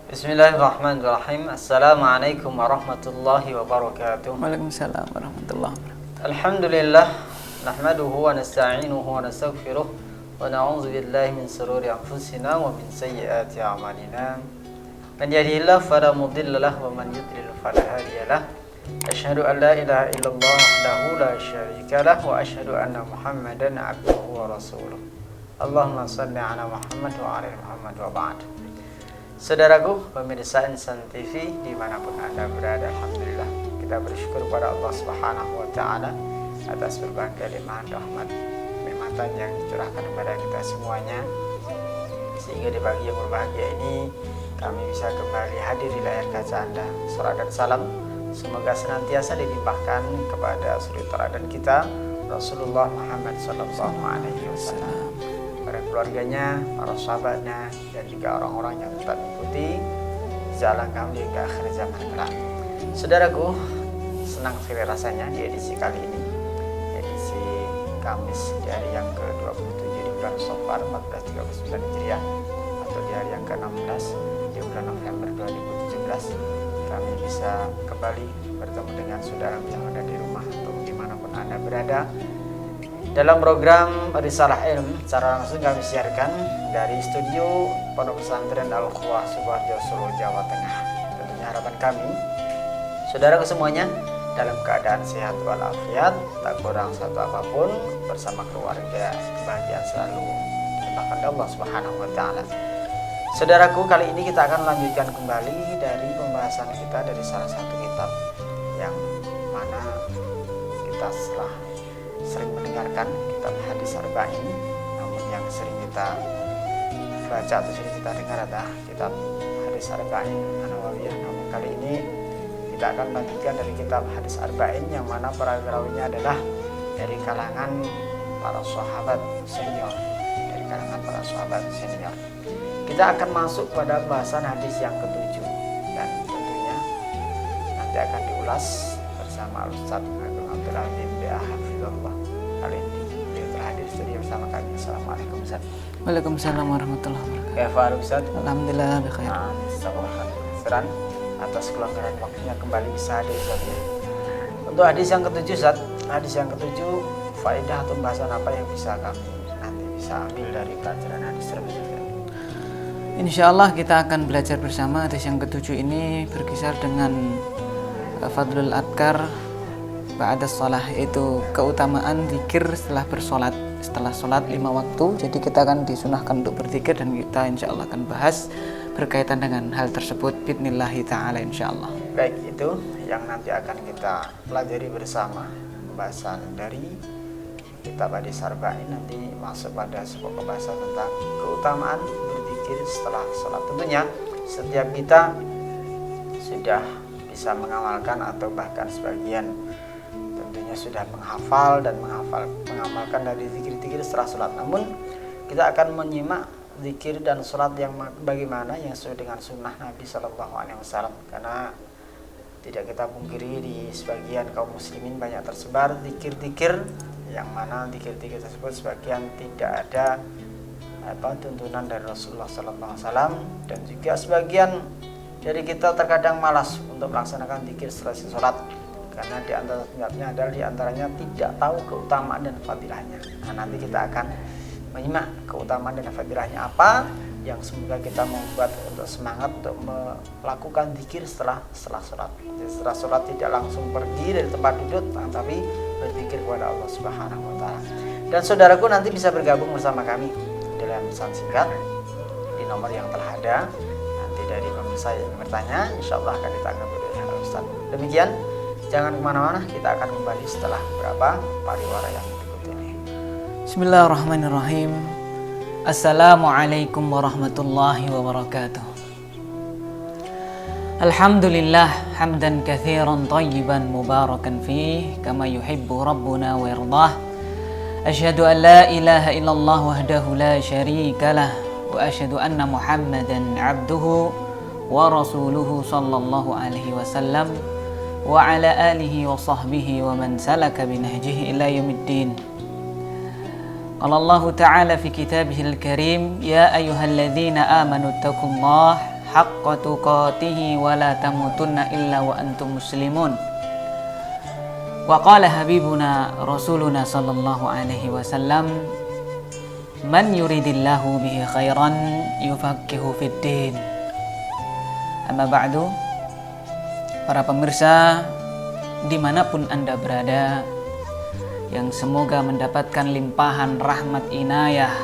Bismillahirrahmanirrahim. Assalamualaikum warahmatullahi wabarakatuh. Waalaikumsalam warahmatullahi wabarakatuh. Alhamdulillah, nahmaduhu wa nasta'inuhu wa nastaghfiruh wa na'udzu billahi min shururi anfusina wa min sayyiati a'malina. Man yahdihillahu fala mudilla lahu wa man yudlil fala hadiya lahu. Asyhadu an la ilaha illallah wahdahu la syarika lahu wa asyhadu anna Muhammadan 'abduhu wa rasuluh. Allahumma shalli ala Muhammad wa ala Muhammad wa ba'd. Saudaraku pemirsa Insan TV dimanapun Anda berada, alhamdulillah kita bersyukur kepada Allah Subhanahu wa taala atas berbagai limpahan rahmat nikmatan yang dicurahkan kepada kita semuanya, sehingga di pagi yang berbahagia ini kami bisa kembali hadir di layar kaca Anda. Salam dan salam semoga senantiasa dilimpahkan kepada suri teladan kita Rasulullah Muhammad sallallahu alaihi wasallam, para keluarganya, para sahabatnya, dan juga orang-orang yang tetap mengikuti jalan kami hingga akhir zaman kelak. Saudaraku, senang sekali rasanya di edisi kali ini, edisi Kamis di hari yang ke-27 di bulan Safar 1439 Hijriah, atau di hari yang ke-16 di bulan November 2017, kami bisa kembali bertemu dengan saudara yang ada di rumah atau dimanapun Anda berada, dalam program Risalah Ilm secara langsung kami siarkan dari studio Pondok Pesantren Al-Quwah Sukoharjo, Solo, Jawa Tengah. Tentunya harapan kami, saudara semuanya dalam keadaan sehat walafiat, tak kurang satu apapun, bersama keluarga, kebahagiaan selalu dilimpahkan Allah Subhanahu wa taala. Saudaraku, kali ini kita akan melanjutkan kembali dari pembahasan kita dari salah satu kitab yang mana kita sering mendengarkan, kitab hadis arba'in, namun yang sering kita baca atau sering kita dengar adalah kitab hadis arba'in An-Nawawiyah. Namun kali ini kita akan melanjutkan dari kitab hadis arba'in yang mana para perawinya adalah dari kalangan para sahabat senior, Kita akan masuk pada bahasan hadis yang ke-7 dan tentunya nanti akan diulas bersama Ustaz Agung Abdul Aziz B.A. Hafizullah. Kali ini beliau telah hadir studio bersama kami. Assalamualaikum Ustaz. Waalaikumsalam warahmatullahi wabarakatuh. Ya Faruk Ustaz. Alhamdulillah bikhair. Seran atas kelonggaran waktunya kembali bisa hadir Ustaz ya. Untuk hadis yang ke-7 Ustaz, hadis yang ke-7, faedah atau bahasan apa yang bisa kami nanti bisa ambil dari pelajaran hadis tersebut? Insyaallah kita akan belajar bersama. Hadis yang ke-7 ini berkisar dengan Fadlul Adkar ba'da shalah, yaitu keutamaan zikir setelah bersolat, setelah solat 5 waktu. Jadi kita akan disunahkan untuk berzikir dan kita insyaallah akan bahas berkaitan dengan hal tersebut bismillahi ta'ala insyaallah. Baik, itu yang nanti akan kita pelajari bersama pembahasan dari kitab hadis arba'in. Nanti masuk pada sebuah pembahasan tentang keutamaan berzikir setelah solat. Tentunya setiap kita sudah bisa mengamalkan atau bahkan sebagian tentunya sudah menghafal dan mengamalkan dari zikir-zikir setelah sholat. Namun kita akan menyimak zikir dan sholat yang bagaimana yang sesuai dengan sunnah Nabi Shallallahu Alaihi Wasallam. Karena tidak kita pungkiri di sebagian kaum muslimin banyak tersebar zikir-zikir yang mana zikir-zikir tersebut sebagian tidak ada tuntunan dari Rasulullah Shallallahu Alaihi Wasallam, dan juga sebagian dari kita terkadang malas untuk melaksanakan zikir setelah sholat, karena di antara sebabnya adalah di antaranya tidak tahu keutamaan dan fadilahnya. Nah, nanti kita akan menyimak keutamaan dan fadilahnya apa yang semoga kita membuat untuk semangat untuk melakukan zikir setelah sholat. Jadi setelah sholat tidak langsung pergi dari tempat duduk, tapi berzikir kepada Allah Subhanahu wa taala. Dan saudaraku nanti bisa bergabung bersama kami dalam pesan singkat di nomor yang telah ada. Dari pemirsa yang bertanya, insya Allah akan ditanggapi oleh Ustaz. Demikian, jangan kemana-mana, kita akan kembali setelah beberapa pariwara yang berikut ini. Bismillahirrahmanirrahim. Assalamualaikum warahmatullahi wabarakatuh. Alhamdulillah hamdan katsiran tayyiban mubarakan fih kama yuhibbu rabbuna wa yardah. Asyhadu an la ilaha illallah wahdahu la syarika lah wa asyhadu anna Muhammadan abduhu wa rasuluhu sallallahu alaihi wasallam wa ala alihi wa sahbihi wa man salaka binahjihi ila yaumiddin. Qala Allah ta'ala fi kitabihil karim, ya ayyuhalladzina amanu taqullaha haqqa tuqatih wa la tamutunna illa wa antum muslimun. Wa qala habibuna rasuluna sallallahu alaihi wasallam, man yuridillahu bihi khairan yufaqihu fid din. Amma ba'du, para pemirsa dimanapun Anda berada, yang semoga mendapatkan limpahan rahmat inayah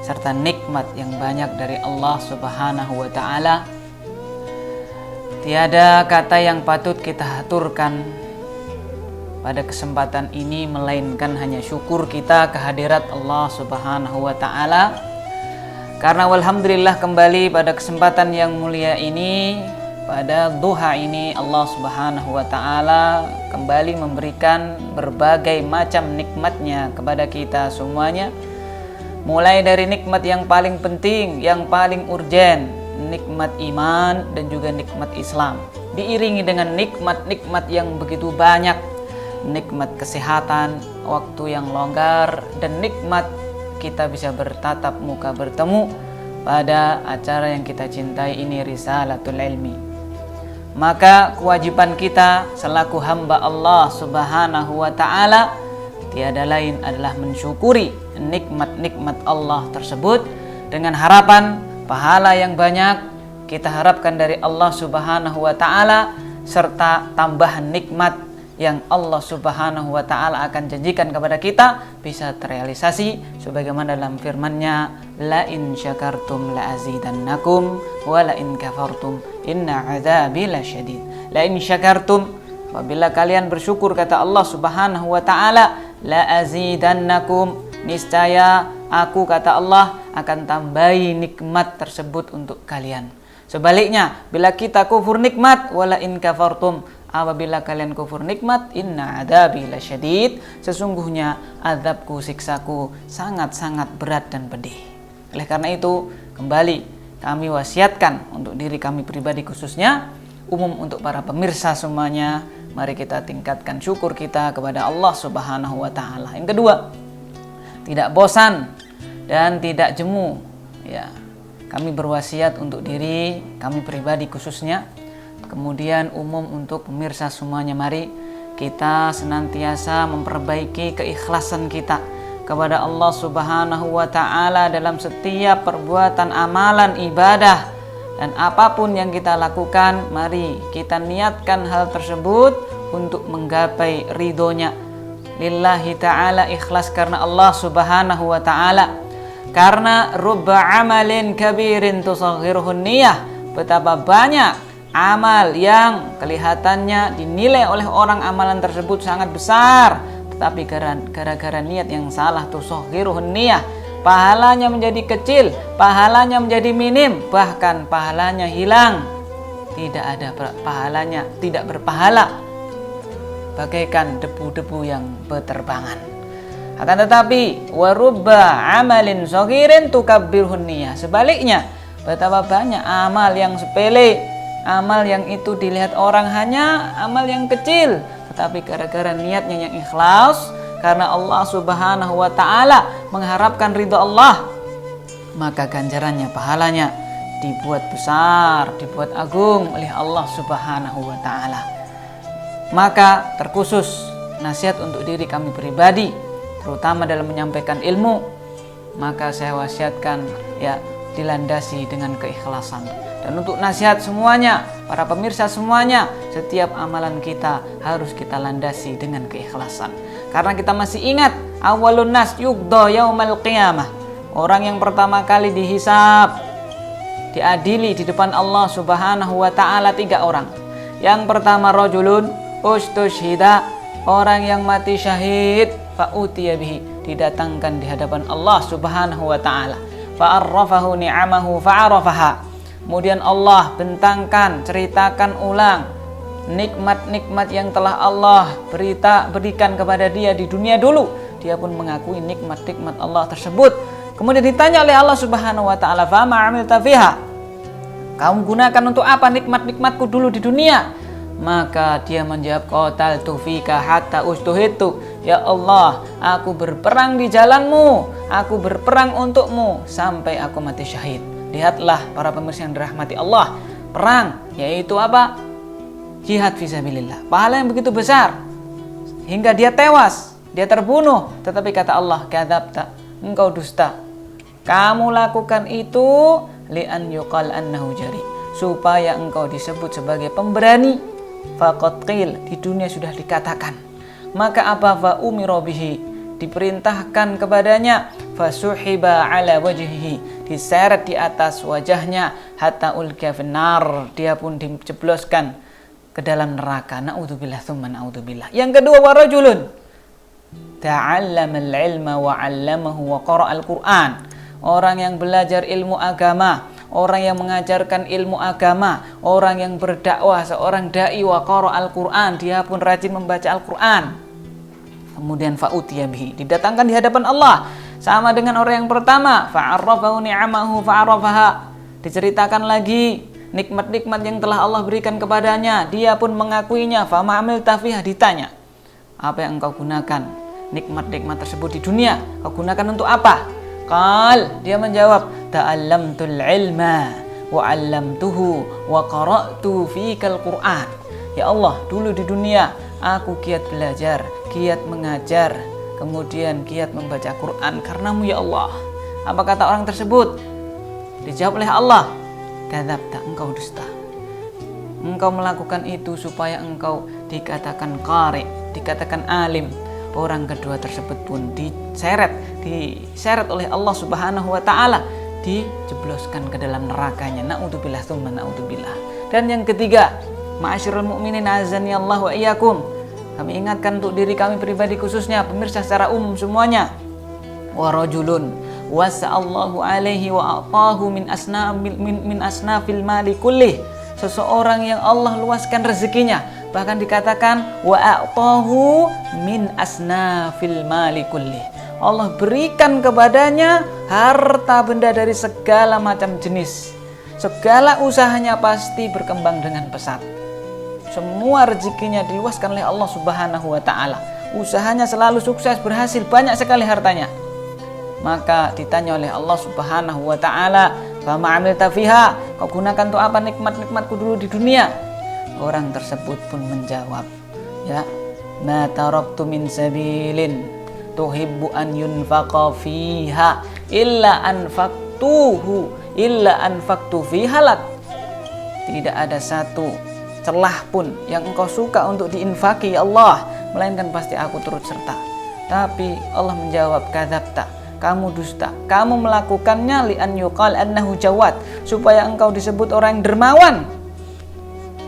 serta nikmat yang banyak dari Allah Subhanahu wa ta'ala. Tiada kata yang patut kita haturkan pada kesempatan ini melainkan hanya syukur kita kehadirat Allah Subhanahu wa ta'ala. Karena walhamdulillah kembali pada kesempatan yang mulia ini, pada duha ini, Allah Subhanahu wa ta'ala kembali memberikan berbagai macam nikmatnya kepada kita semuanya. Mulai dari nikmat yang paling penting, yang paling urgen, nikmat iman dan juga nikmat Islam, diiringi dengan nikmat-nikmat yang begitu banyak, nikmat kesehatan, waktu yang longgar, dan nikmat kita bisa bertatap muka bertemu pada acara yang kita cintai ini, Risalatul Ilmi. Maka kewajiban kita selaku hamba Allah Subhanahu wa ta'ala tiada lain adalah mensyukuri nikmat-nikmat Allah tersebut dengan harapan pahala yang banyak kita harapkan dari Allah Subhanahu wa ta'ala, serta tambahan nikmat yang Allah Subhanahu wa ta'ala akan janjikan kepada kita bisa terrealisasi sebagaimana dalam firman-Nya, la in syakartum la azidannakum wa la in kafartum inna adzabi lasyadid. La in syakartum, apabila kalian bersyukur kata Allah Subhanahu wa ta'ala, la azidannakum, niscaya aku kata Allah akan tambahi nikmat tersebut untuk kalian. Sebaliknya, bila kita kufur nikmat, wala in kafartum, apabila kalian kufur nikmat, inna adzabi lasyadid, sesungguhnya azabku, siksaku sangat-sangat berat dan pedih. Oleh karena itu, kembali kami wasiatkan untuk diri kami pribadi khususnya, umum untuk para pemirsa semuanya, mari kita tingkatkan syukur kita kepada Allah Subhanahu wa ta'ala. Yang kedua, tidak bosan dan tidak jemu, ya. Kami berwasiat untuk diri kami pribadi khususnya, kemudian umum untuk pemirsa semuanya, mari kita senantiasa memperbaiki keikhlasan kita kepada Allah Subhanahu wa ta'ala dalam setiap perbuatan amalan ibadah, dan apapun yang kita lakukan, mari kita niatkan hal tersebut untuk menggapai ridhonya lillahi ta'ala, ikhlas karena Allah Subhanahu wa ta'ala. Karena rubba amalin kabirin tusaghiruhun niyah, betapa banyak amal yang kelihatannya dinilai oleh orang amalan tersebut sangat besar, tetapi gara-gara niat yang salah, tusaghiruhun niyah, pahalanya menjadi kecil, pahalanya menjadi minim, bahkan pahalanya hilang, tidak ada pahalanya, tidak berpahala, bagaikan debu-debu yang berterbangan. Akan tetapi warubba amalin saghirin tukabbirhun niyah, sebaliknya betapa banyak amal yang sepele, amal yang itu dilihat orang hanya amal yang kecil, tetapi gara-gara niatnya yang ikhlas karena Allah Subhanahu wa ta'ala, mengharapkan ridha Allah, maka ganjarannya, pahalanya dibuat besar, dibuat agung oleh Allah Subhanahu wa ta'ala. Maka terkhusus nasihat untuk diri kami pribadi, terutama dalam menyampaikan ilmu, maka saya wasiatkan ya dilandasi dengan keikhlasan. Dan untuk nasihat semuanya, para pemirsa semuanya, setiap amalan kita harus kita landasi dengan keikhlasan. Karena kita masih ingat, awalun nas yuqda yaumal qiyamah, orang yang pertama kali dihisab, diadili di depan Allah Subhanahu wa ta'ala, 3 orang. Yang pertama rajulun ustushhida, orang yang mati syahid, fa'utiya bihi, didatangkan di hadapan Allah Subhanahu wa ta'ala, fa'arrafahu ni'amahu fa'arafaha, kemudian Allah bentangkan, ceritakan ulang nikmat-nikmat yang telah Allah berikan kepada dia di dunia dulu. Dia pun mengakui nikmat-nikmat Allah tersebut. Kemudian ditanya oleh Allah Subhanahu wa ta'ala, fama amilta fiha, kamu gunakan untuk apa nikmat-nikmatku dulu di dunia? Maka dia menjawab, qataltu fika hatta ustuhitu, ya Allah, aku berperang di jalanmu, aku berperang untukmu sampai aku mati syahid. Lihatlah para pemirsa yang dirahmati Allah, perang yaitu apa? Jihad fisabilillah. Pahala yang begitu besar hingga dia tewas, dia terbunuh. Tetapi kata Allah, kadzabta, engkau dusta. Kamu lakukan itu li'an yuqal annahu jari, supaya engkau disebut sebagai pemberani. Faqad qil, di dunia sudah dikatakan. Maka apa? Fa umira bihi, diperintahkan kepadanya. Fasuhiba ala wajhihi, diseret di atas wajahnya. Hatta ulqiya finnar, dia pun dijebloskan ke dalam neraka. Na'udzubillah tsumma na'udzubillah. Yang kedua, warajulun ta'allamal ilma wa 'allamahu wa qara'al Qur'an. Orang yang belajar ilmu agama, orang yang mengajarkan ilmu agama, orang yang berdakwah, seorang dai wa qara'al Qur'an, dia pun rajin membaca Al-Qur'an. Kemudian fa'utiya bihi, didatangkan di hadapan Allah sama dengan orang yang pertama. Fa'arrafahu ni'amahu fa'arrafaha, diceritakan lagi nikmat-nikmat yang telah Allah berikan kepadanya, dia pun mengakuinya. Fama amilta fiha, ditanya, apa yang engkau gunakan nikmat-nikmat tersebut di dunia, kau gunakan untuk apa? Qal, dia menjawab, ta'allamtul ilma wa 'allamtuhu wa qara'tu fikal Qur'an. Ya Allah, dulu di dunia aku giat belajar, giat mengajar, kemudian giat membaca Quran karenamu ya Allah. Apa kata orang tersebut? Dijawab oleh Allah, kadzabta, engkau dusta. Engkau melakukan itu supaya engkau dikatakan qari, dikatakan alim. Orang kedua tersebut pun diseret oleh Allah Subhanahu wa taala, dijebloskan ke dalam nerakanya. Na'udzubillah tsumma na'udzubillah. Dan yang ketiga, ma'asyiral mu'minin azani Allah wa iyyakum. Kami ingatkan untuk diri kami pribadi khususnya, pemirsa secara umum semuanya. Wa rajulun wasa'allahu alaihi wa a'tahu min asnafil mali kullih. Seseorang yang Allah luaskan rezekinya, bahkan dikatakan wa a'tahu min asnafil mali kullih. Allah berikan kepadanya harta benda dari segala macam jenis. Segala usahanya pasti berkembang dengan pesat. Semua rezekinya diluaskan oleh Allah Subhanahu wa taala. Usahanya selalu sukses, berhasil, banyak sekali hartanya. Maka ditanya oleh Allah Subhanahu wa taala, "Fama 'amilta fiha?" Kau gunakan untuk apa nikmat-nikmatku dulu di dunia? Orang tersebut pun menjawab, ya, "Ma taraktu min sabilin tuhibbu an yunfaqa fiha illa anfaqtu fiha lak." Tidak ada satu celah pun yang engkau suka untuk diinfaki ya Allah, melainkan pasti aku turut serta. Tapi Allah menjawab, kadzabta, kamu dusta, kamu melakukannya li'an yuqal annahu jawad, supaya engkau disebut orang yang dermawan.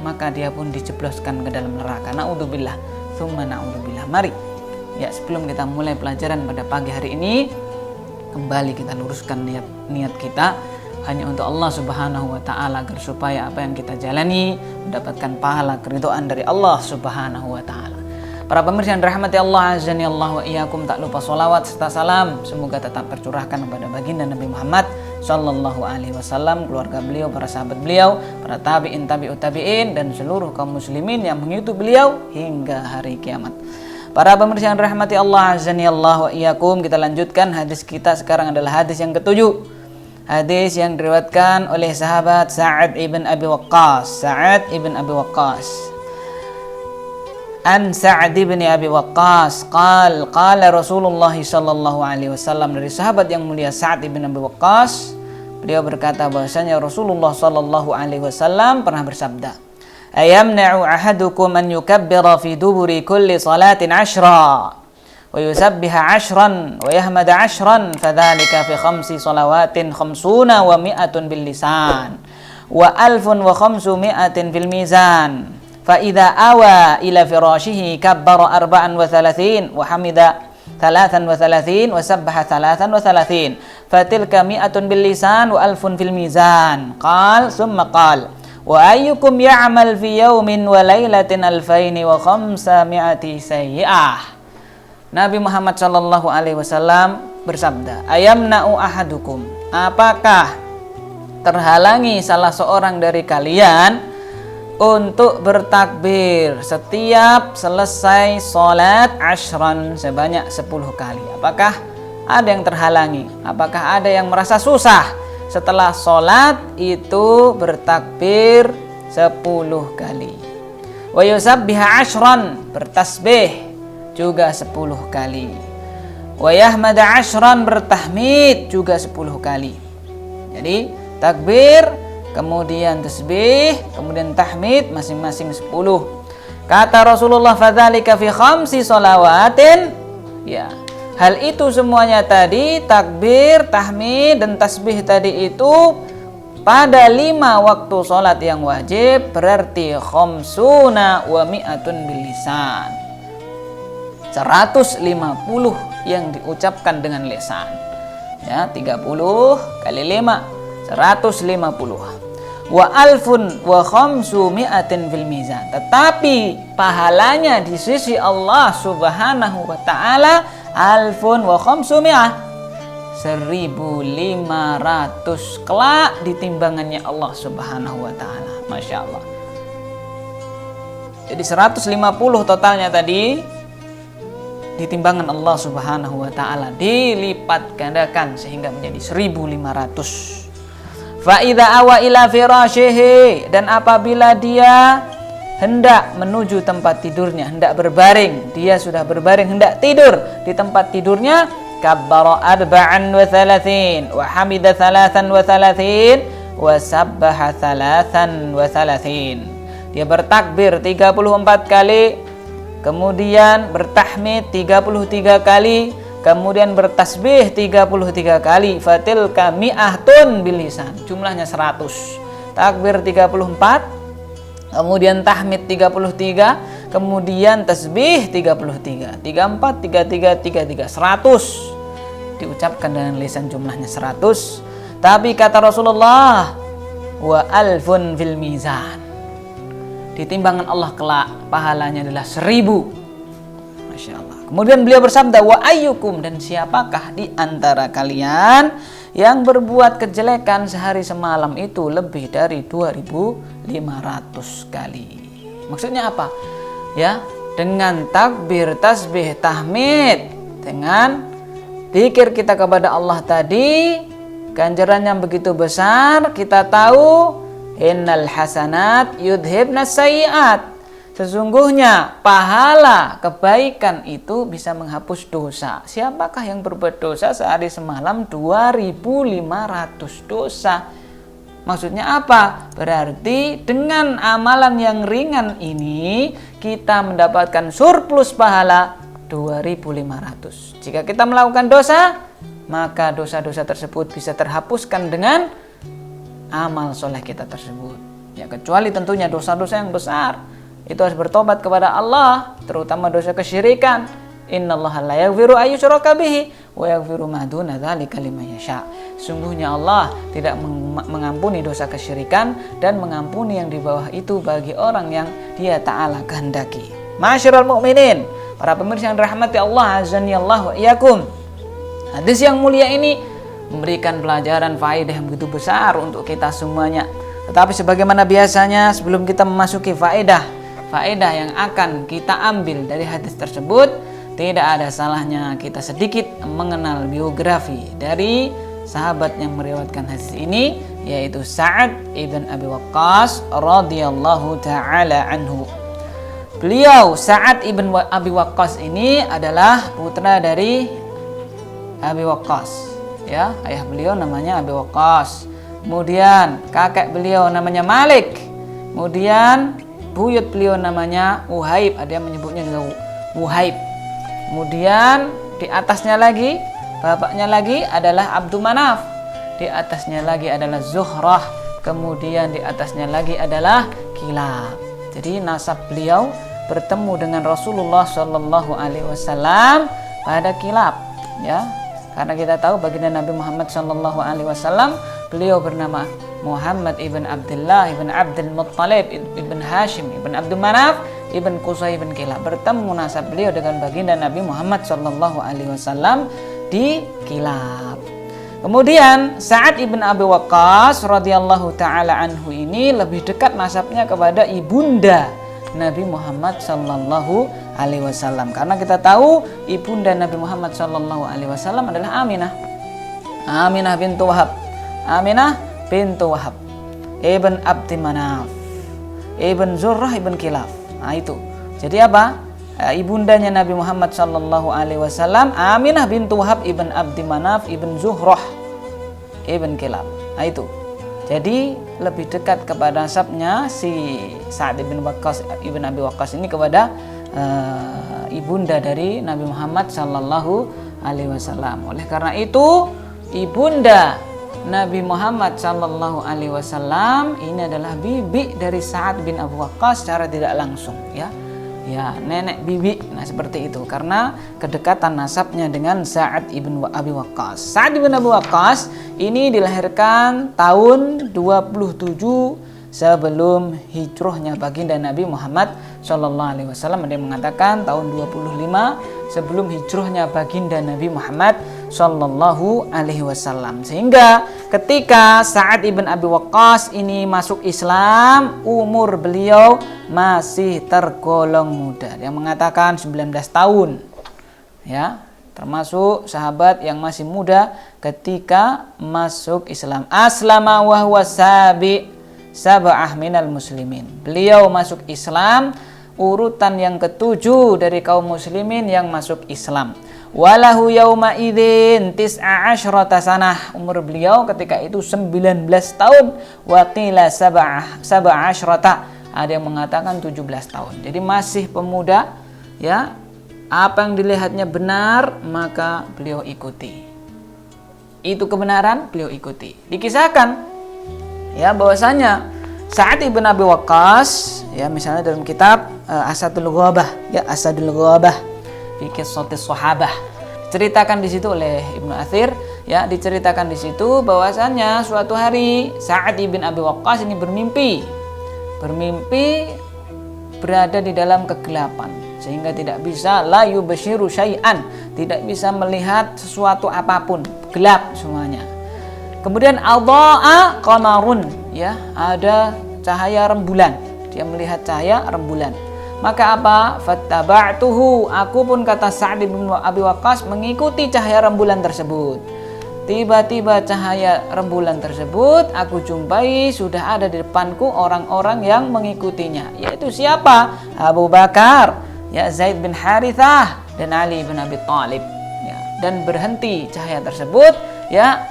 Maka dia pun dijebloskan ke dalam neraka. Na'udzubillah tsumma na'udzubillah. Mari, ya, sebelum kita mulai pelajaran pada pagi hari ini, kembali kita luruskan niat kita hanya untuk Allah Subhanahu wa taala, agar supaya apa yang kita jalani mendapatkan pahala keridhaan dari Allah Subhanahu wa taala. Para pemirsa yang dirahmati Allah azani Allah wa iyyakum, tak lupa sholawat serta salam semoga tetap tercurahkan kepada baginda Nabi Muhammad sallallahu alaihi wasallam, keluarga beliau, para sahabat beliau, para tabi'in, tabi'ut tabi'in, dan seluruh kaum muslimin yang mengikuti beliau hingga hari kiamat. Para pemirsa yang dirahmati Allah azani Allah wa iyyakum, kita lanjutkan hadis kita sekarang adalah hadis yang ketujuh. Hadis yang diriwayatkan oleh sahabat Sa'ad ibn Abi Waqqas. Sa'ad ibn Abi Waqqas. An Sa'ad ibn Abi Waqqas qala Rasulullah sallallahu alaihi wasallam, dari sahabat yang mulia Sa'ad ibn Abi Waqqas, beliau berkata bahwasanya Rasulullah sallallahu alaihi wasallam pernah bersabda, "Ayamna'u ahadukum an yukabbira fi duburi kulli salatin 10 wa yusabbiha 10 wa yahmada 10 fadzalika fi khamsi salawatin 50 wa 100 bil lisan wa 1500 fil mizan fa idza awa ila firashihi kabbara 34 wa hamida 33 wa sabbaha 33 fatilka 100 bil lisan wa 1000 fil mizan." Qal summa qal, "Wa ayyukum ya'mal fi yawmin wa lailatin 2500 sayyi'ah." Nabi Muhammad sallallahu alaihi wasallam bersabda, "Ayamna'u ahadukum?" Apakah terhalangi salah seorang dari kalian untuk bertakbir setiap selesai salat ashran, sebanyak 10 kali? Apakah ada yang terhalangi? Apakah ada yang merasa susah setelah sholat itu bertakbir 10 kali. Wa yusabbiha 10, bertasbih juga 10 kali. Wa yahmada 10, bertahmid juga 10 kali. Jadi takbir, kemudian tasbih, kemudian tahmid masing-masing 10. Kata Rasulullah, fadzalika fi 5 shalawatin. Ya, hal itu semuanya tadi, takbir, tahmid dan tasbih tadi itu pada 5 waktu sholat yang wajib, berarti khamsuna wa mi'atun bil lisan, 150 yang diucapkan dengan lisan. Ya, 30 kali 5 150. Wa alfun wa khamsu mi'atin fil mizan. Tetapi pahalanya di sisi Allah Subhanahu wa taala alfun wa khamsu mi'ah, 1.500 kelak di timbangannya Allah Subhanahu wa taala. Masya Allah. Jadi 150 totalnya tadi di timbangan Allah Subhanahu wa taala, dilipat gandakan sehingga menjadi 1.500. Fa idza awa ila firashihi, dan apabila dia hendak menuju tempat tidurnya, hendak berbaring, dia sudah berbaring hendak tidur di tempat tidurnya, kabbara arba'an wa thalathin wa hamida thalathan wa thalathin wa sabbaha thalathan wa thalathin. Dia bertakbir 34 kali, kemudian bertahmid 33 kali, kemudian bertasbih 33 kali. Fatilka mi'ahtun bilisan, jumlahnya 100. Takbir 34, kemudian tahmid 33, kemudian tasbih 33, 34, 33, 33, 100 diucapkan dengan lisan, jumlahnya 100. Tapi kata Rasulullah, wa alfun fil mizan, di timbangan Allah kelak pahalanya adalah 1000. Masya Allah. Kemudian beliau bersabda, wa ayyukum, dan siapakah di antara kalian yang berbuat kejelekan sehari semalam itu lebih dari 2.500 kali. Maksudnya apa? Ya, dengan takbir, tasbih, tahmid, dengan zikir kita kepada Allah tadi, ganjaran yang begitu besar. Kita tahu innal hasanat yudhibnas sayyi'at, sesungguhnya pahala kebaikan itu bisa menghapus dosa. Siapakah yang berbuat dosa sehari semalam 2.500 dosa? Maksudnya apa? Berarti dengan amalan yang ringan ini kita mendapatkan surplus pahala 2.500. Jika kita melakukan dosa, maka dosa-dosa tersebut bisa terhapuskan dengan amal soleh kita tersebut. Ya, kecuali tentunya dosa-dosa yang besar, itu harus bertobat kepada Allah, terutama dosa kesyirikan. Innallaha la yaghfiru ayyushraka bihi wa yaghfiru ma duna dzalika liman yasha. Sungguhnya Allah tidak mengampuni dosa kesyirikan dan mengampuni yang di bawah itu bagi orang yang Dia Ta'ala kehendaki. Ma'asyiral mukminin, para pemirsa yang dirahmati Allah azani Allah wa iyyakum. Hadis yang mulia ini memberikan pelajaran faedah yang begitu besar untuk kita semuanya. Tetapi sebagaimana biasanya, sebelum kita memasuki faedah yang akan kita ambil dari hadis tersebut, tidak ada salahnya kita sedikit mengenal biografi dari sahabat yang meriwayatkan hadis ini, yaitu Sa'ad ibn Abi Waqqas radhiyallahu taala anhu. Beliau Sa'ad ibn Abi Waqqas ini adalah putra dari Abi Waqqas, ya, ayah beliau namanya Abi Waqqas. Kemudian kakek beliau namanya Malik. Kemudian buyut beliau namanya Uhaib, ada yang menyebutnya juga Uhaib. Kemudian di atasnya lagi, bapaknya lagi adalah Abdul Manaf. Di atasnya lagi adalah Zuhrah. Kemudian di atasnya lagi adalah Kilab. Jadi nasab beliau bertemu dengan Rasulullah Shallallahu Alaihi Wasallam pada Kilab, ya. Karena kita tahu baginda Nabi Muhammad Shallallahu Alaihi Wasallam, beliau bernama Muhammad ibn Abdullah ibn Abdul Muttalib ibn Hashim ibn Abdul Manaf ibn Qusay ibn Kilab. Bertemu nasab beliau dengan baginda Nabi Muhammad Shallallahu Alaihi Wasallam di Kilab. Kemudian Sa'ad ibn Abi Waqqas radhiyallahu taala anhu ini lebih dekat nasabnya kepada ibunda Nabi Muhammad Shallallahu Alaihi Wasallam, karena kita tahu ibunda Nabi Muhammad Shallallahu Alaihi Wasallam adalah Aminah bintu Wahab. Aminah bintu Wahab ibn Abdi Manaf ibn Zurrah ibn Kilaf. Nah itu. Jadi apa? Ibundanya Nabi Muhammad sallallahu alaihi wasallam Aminah bintu Wahab ibn Abdi Manaf ibn Zuhrah ibn Kilab. Nah itu. Jadi lebih dekat kepada nasabnya si Sa'ad ibn Waqqas ibn Abi Waqqas ini kepada ibunda dari Nabi Muhammad sallallahu alaihi wasallam. Oleh karena itu, ibunda Nabi Muhammad sallallahu alaihi wasallam ini adalah bibi dari Sa'ad bin Abi Waqqas secara tidak langsung, ya. Ya, nenek bibi. Nah, seperti itu karena kedekatan nasabnya dengan Sa'ad ibn Abi Waqqas. Sa'ad ibn Abi Waqqas ini dilahirkan tahun 27 sebelum hijrahnya baginda Nabi Muhammad sallallahu alaihi wasallam. Ada yang mengatakan tahun 25 sebelum hijrahnya baginda Nabi Muhammad sallallahu alaihi wasallam. Sehingga ketika Sa'ad ibn Abi Waqqas ini masuk Islam, umur beliau masih tergolong muda. Yang mengatakan 19 tahun. Ya, termasuk sahabat yang masih muda ketika masuk Islam. Aslama wa huwa sab'ah minal muslimin. Beliau masuk Islam urutan yang ketujuh dari kaum muslimin yang masuk Islam. Walahu yauma idzin 19 sanah. Umur beliau ketika itu 19 tahun. Wa qila 17. Ada yang mengatakan 17 tahun. Jadi masih pemuda, ya. Apa yang dilihatnya benar maka beliau ikuti. Itu kebenaran beliau ikuti. Dikisahkan ya bahwasanya Sa'ad ibn Abi Waqqas ya misalnya dalam kitab Asadul Ghabah ya Asadul Ghabah fi qissatis sahabah diceritakan di situ oleh Ibnu Athir ya diceritakan di situ bahwasanya suatu hari Sa'ad ibn Abi Waqqas ini bermimpi berada di dalam kegelapan sehingga tidak bisa la yubshiru syai'an, tidak bisa melihat sesuatu apapun, gelap semuanya. Kemudian adha'a qamarun ya, ada cahaya rembulan. Dia melihat cahaya rembulan. Maka apa? Fattaba'tuhu, aku pun kata Sa'ad bin Abi Waqqas mengikuti cahaya rembulan tersebut. Tiba-tiba cahaya rembulan tersebut aku jumpai sudah ada di depanku orang-orang yang mengikutinya, yaitu siapa? Abu Bakar, ya Zaid bin Harithah dan Ali bin Abi Thalib. Ya, dan berhenti cahaya tersebut ya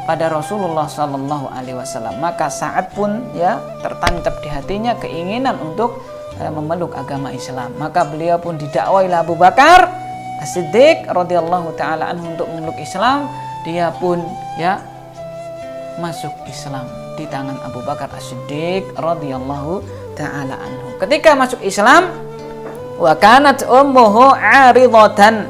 pada Rasulullah sallallahu alaihi wasallam. Maka Sa'ad pun ya tertancap di hatinya keinginan untuk memeluk agama Islam. Maka beliau pun didakwai oleh Abu Bakar As-Siddiq radhiyallahu taala anhu untuk memeluk Islam. Dia pun ya masuk Islam di tangan Abu Bakar As-Siddiq radhiyallahu taala anhu. Ketika masuk Islam, wa kanat ummuhu 'aridatan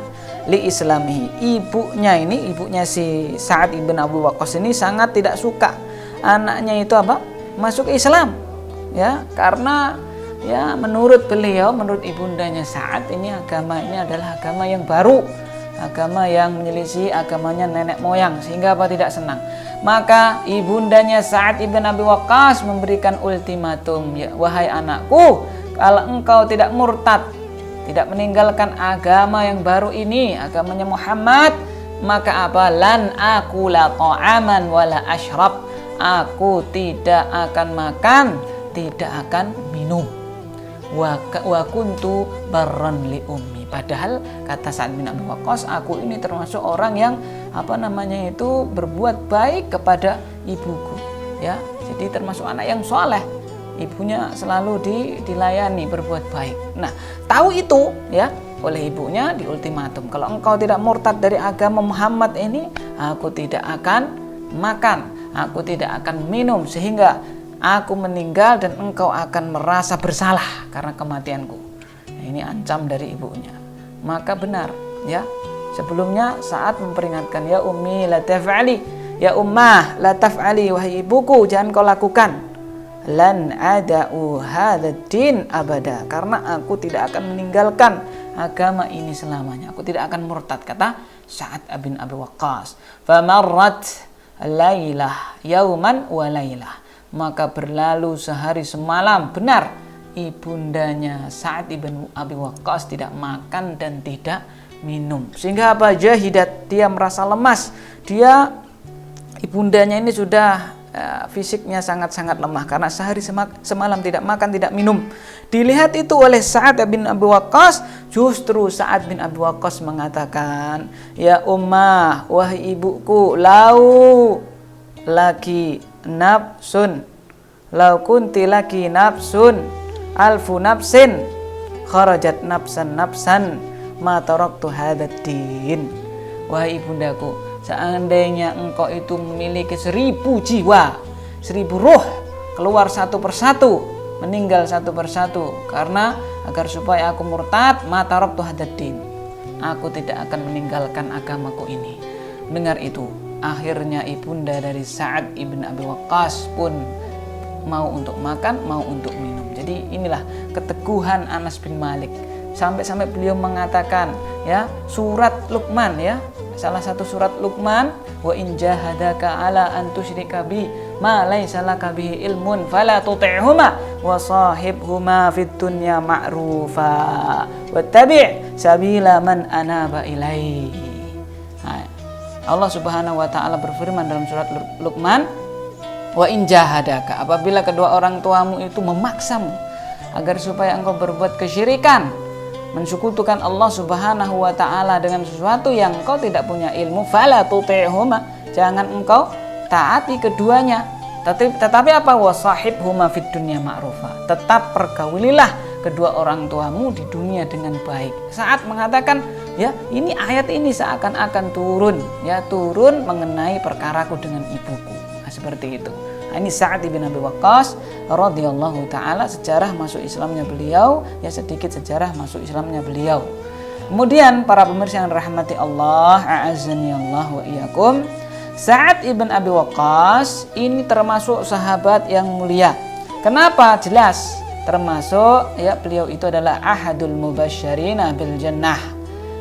li islamihi. Ibunya si Sa'ad ibn Abu Waqqas ini sangat tidak suka anaknya itu apa? Masuk Islam. Ya, karena ya menurut beliau, menurut ibundanya Sa'ad ini agama ini adalah agama yang baru. Agama yang menyelisih agamanya nenek moyang sehingga apa tidak senang. Maka ibundanya Sa'ad ibn Abi Waqqas memberikan ultimatum, ya wahai anakku, kalau engkau tidak murtad, tidak meninggalkan agama yang baru ini, agamanya Muhammad, maka apa? Lan akula ta'aman wala ashrab. Aku tidak akan makan, tidak akan minum. Wa kuntu barran li ummi. Padahal kata Sa'ad bin Abi Waqqas, aku ini termasuk orang yang berbuat baik kepada ibuku, ya. Jadi termasuk anak yang soleh, ibunya selalu dilayani, berbuat baik. Nah, tahu itu ya oleh ibunya di ultimatum, kalau engkau tidak murtad dari agama Muhammad ini, aku tidak akan makan, aku tidak akan minum sehingga aku meninggal dan engkau akan merasa bersalah karena kematianku. Nah, ini ancam dari ibunya. Maka benar ya, sebelumnya saat memperingatkan, ya ummi la taf'ali, ya ummah la taf'ali, wahai ibuku jangan kau lakukan, lan ada'u hadzal din abada, karena aku tidak akan meninggalkan agama ini selamanya, aku tidak akan murtad, kata Sa'ad bin Abi Waqqas. Famarrat lailah yauman wa lailah, maka berlalu sehari semalam. Benar ibundanya Sa'ad ibn Abi Waqqas tidak makan dan tidak minum, sehingga apa? Jahidat, dia merasa lemas, dia ibundanya ini sudah fisiknya sangat-sangat lemah karena sehari semalam tidak makan, tidak minum. Dilihat itu oleh Sa'ad bin Abi Waqqas, justru Sa'ad bin Abi Waqqas mengatakan, "Ya ummah, wahai ibuku, lau laki nafsun, lau kunti laki nafsun, alfu nafsin, kharajat nafsan ma taraktu hadzal din." Wahai ibundaku, seandainya engkau itu memiliki 1000 jiwa, 1000 ruh, keluar satu persatu, meninggal satu persatu, karena agar supaya aku murtad, ma taraktu hadzal din, aku tidak akan meninggalkan agamaku ini. Dengar itu, akhirnya ibunda dari Sa'ad ibn Abi Waqqas pun mau untuk makan, mau untuk minum. Jadi inilah keteguhan Anas bin Malik. Sampai-sampai beliau mengatakan, ya, surat Luqman, ya, salah satu surat Luqman, wa in jahadaka ala an tusyrika bi ma laisa laka bihi ilmun fala tuti'huma wa sahibhuma fid dunya ma'rufa wattabi' sabila man anaba ilaihi. Allah Subhanahu wa taala berfirman dalam surat Luqman, wa in jahadaka, apabila kedua orang tuamu itu memaksamu agar supaya engkau berbuat kesyirikan, mensekutukan Allah Subhanahu wa taala dengan sesuatu yang engkau tidak punya ilmu, fala tuti'huma, jangan engkau taati keduanya. Tetapi apa? Wasahibhuma fid dunya ma'rufa, tetap pergaulilah kedua orang tuamu di dunia dengan baik. Saat mengatakan, ya, ini ayat ini seakan-akan turun, ya, turun mengenai perkaraku dengan ibuku. Nah, seperti itu. Nah, ini Sa'ad bin Abi Waqqas radhiyallahu taala, sejarah masuk Islamnya beliau, ya, sedikit sejarah masuk Islamnya beliau. Kemudian para pemirsa yang rahmati Allah, a'azzani Allah wa iyyakum, Sa'ad ibn Abi Waqqas ini termasuk sahabat yang mulia. Kenapa? Jelas, termasuk, ya, beliau itu adalah ahadul mubasysyirina bil jannah,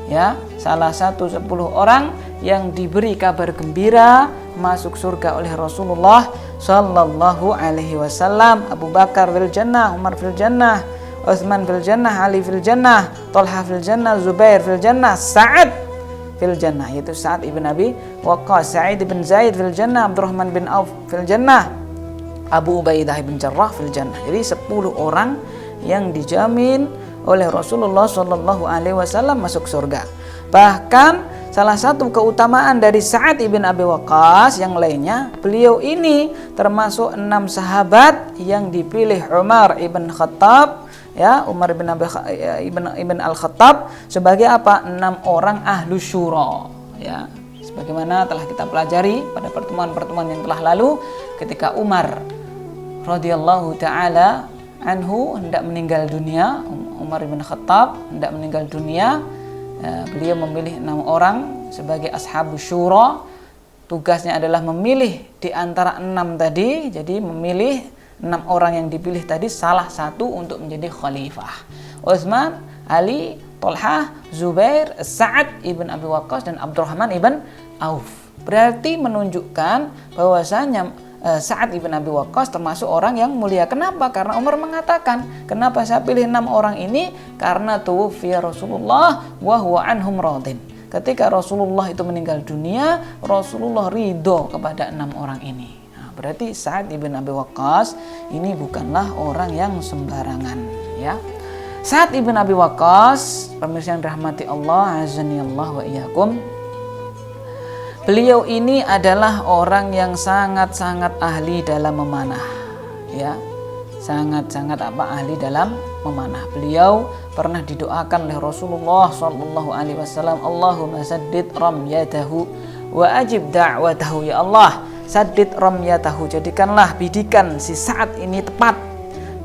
ya, salah satu 10 orang yang diberi kabar gembira masuk surga oleh Rasulullah sallallahu alaihi wasallam. Abu Bakar fil jannah, Umar fil jannah, Utsman fil jannah, Ali fil jannah, Thalhah fil jannah, Zubair fil jannah, Sa'ad fil jannah, yaitu Sa'ad ibn Abi Waqqas, Sa'id bin Zaid fil jannah, Abdurrahman bin Auf fil jannah, Abu Ubaidah bin Jarrah fil jannah. Jadi 10 orang yang dijamin oleh Rasulullah sallallahu alaihi wasallam masuk surga. Bahkan salah satu keutamaan dari Sa'ad ibn Abi Waqqas yang lainnya, beliau ini termasuk 6 sahabat yang dipilih Umar ibn Khattab, ya, Umar ibn Al-Khattab sebagai apa? 6 orang ahlu syura, ya. Sebagaimana telah kita pelajari pada pertemuan-pertemuan yang telah lalu, ketika Umar radhiyallahu taala anhu hendak meninggal dunia, Umar ibn Khattab hendak meninggal dunia, beliau memilih 6 orang sebagai ashabus syura. Tugasnya adalah memilih di antara 6 tadi. Jadi memilih 6 orang yang dipilih tadi salah satu untuk menjadi khalifah. Utsman, Ali, Thalhah, Zubair, Sa'ad ibn Abi Waqqas dan Abdurrahman ibn Auf. Berarti menunjukkan bahwasanya Sa'ad ibn Abi Waqqas termasuk orang yang mulia. Kenapa? Karena Umar mengatakan, kenapa saya pilih 6 orang ini? Karena tuwfiya Rasulullah wa huwa anhum radin. Ketika Rasulullah itu meninggal dunia, Rasulullah ridho kepada 6 orang ini. Nah, berarti Sa'ad ibn Abi Waqqas ini bukanlah orang yang sembarangan, ya. Sa'ad ibn Abi Waqqas, pemirsa yang dirahmati Allah, azani Allah wa iyyakum, beliau ini adalah orang yang sangat-sangat ahli dalam memanah, ya, sangat-sangat ahli dalam memanah. Beliau pernah didoakan oleh Rasulullah sallallahu alaihi wasallam, Allahumma saddid ramyatahu wa ajib da'watahu, ya Allah, saddid ramyatahu, jadikanlah bidikan si Sa'ad ini tepat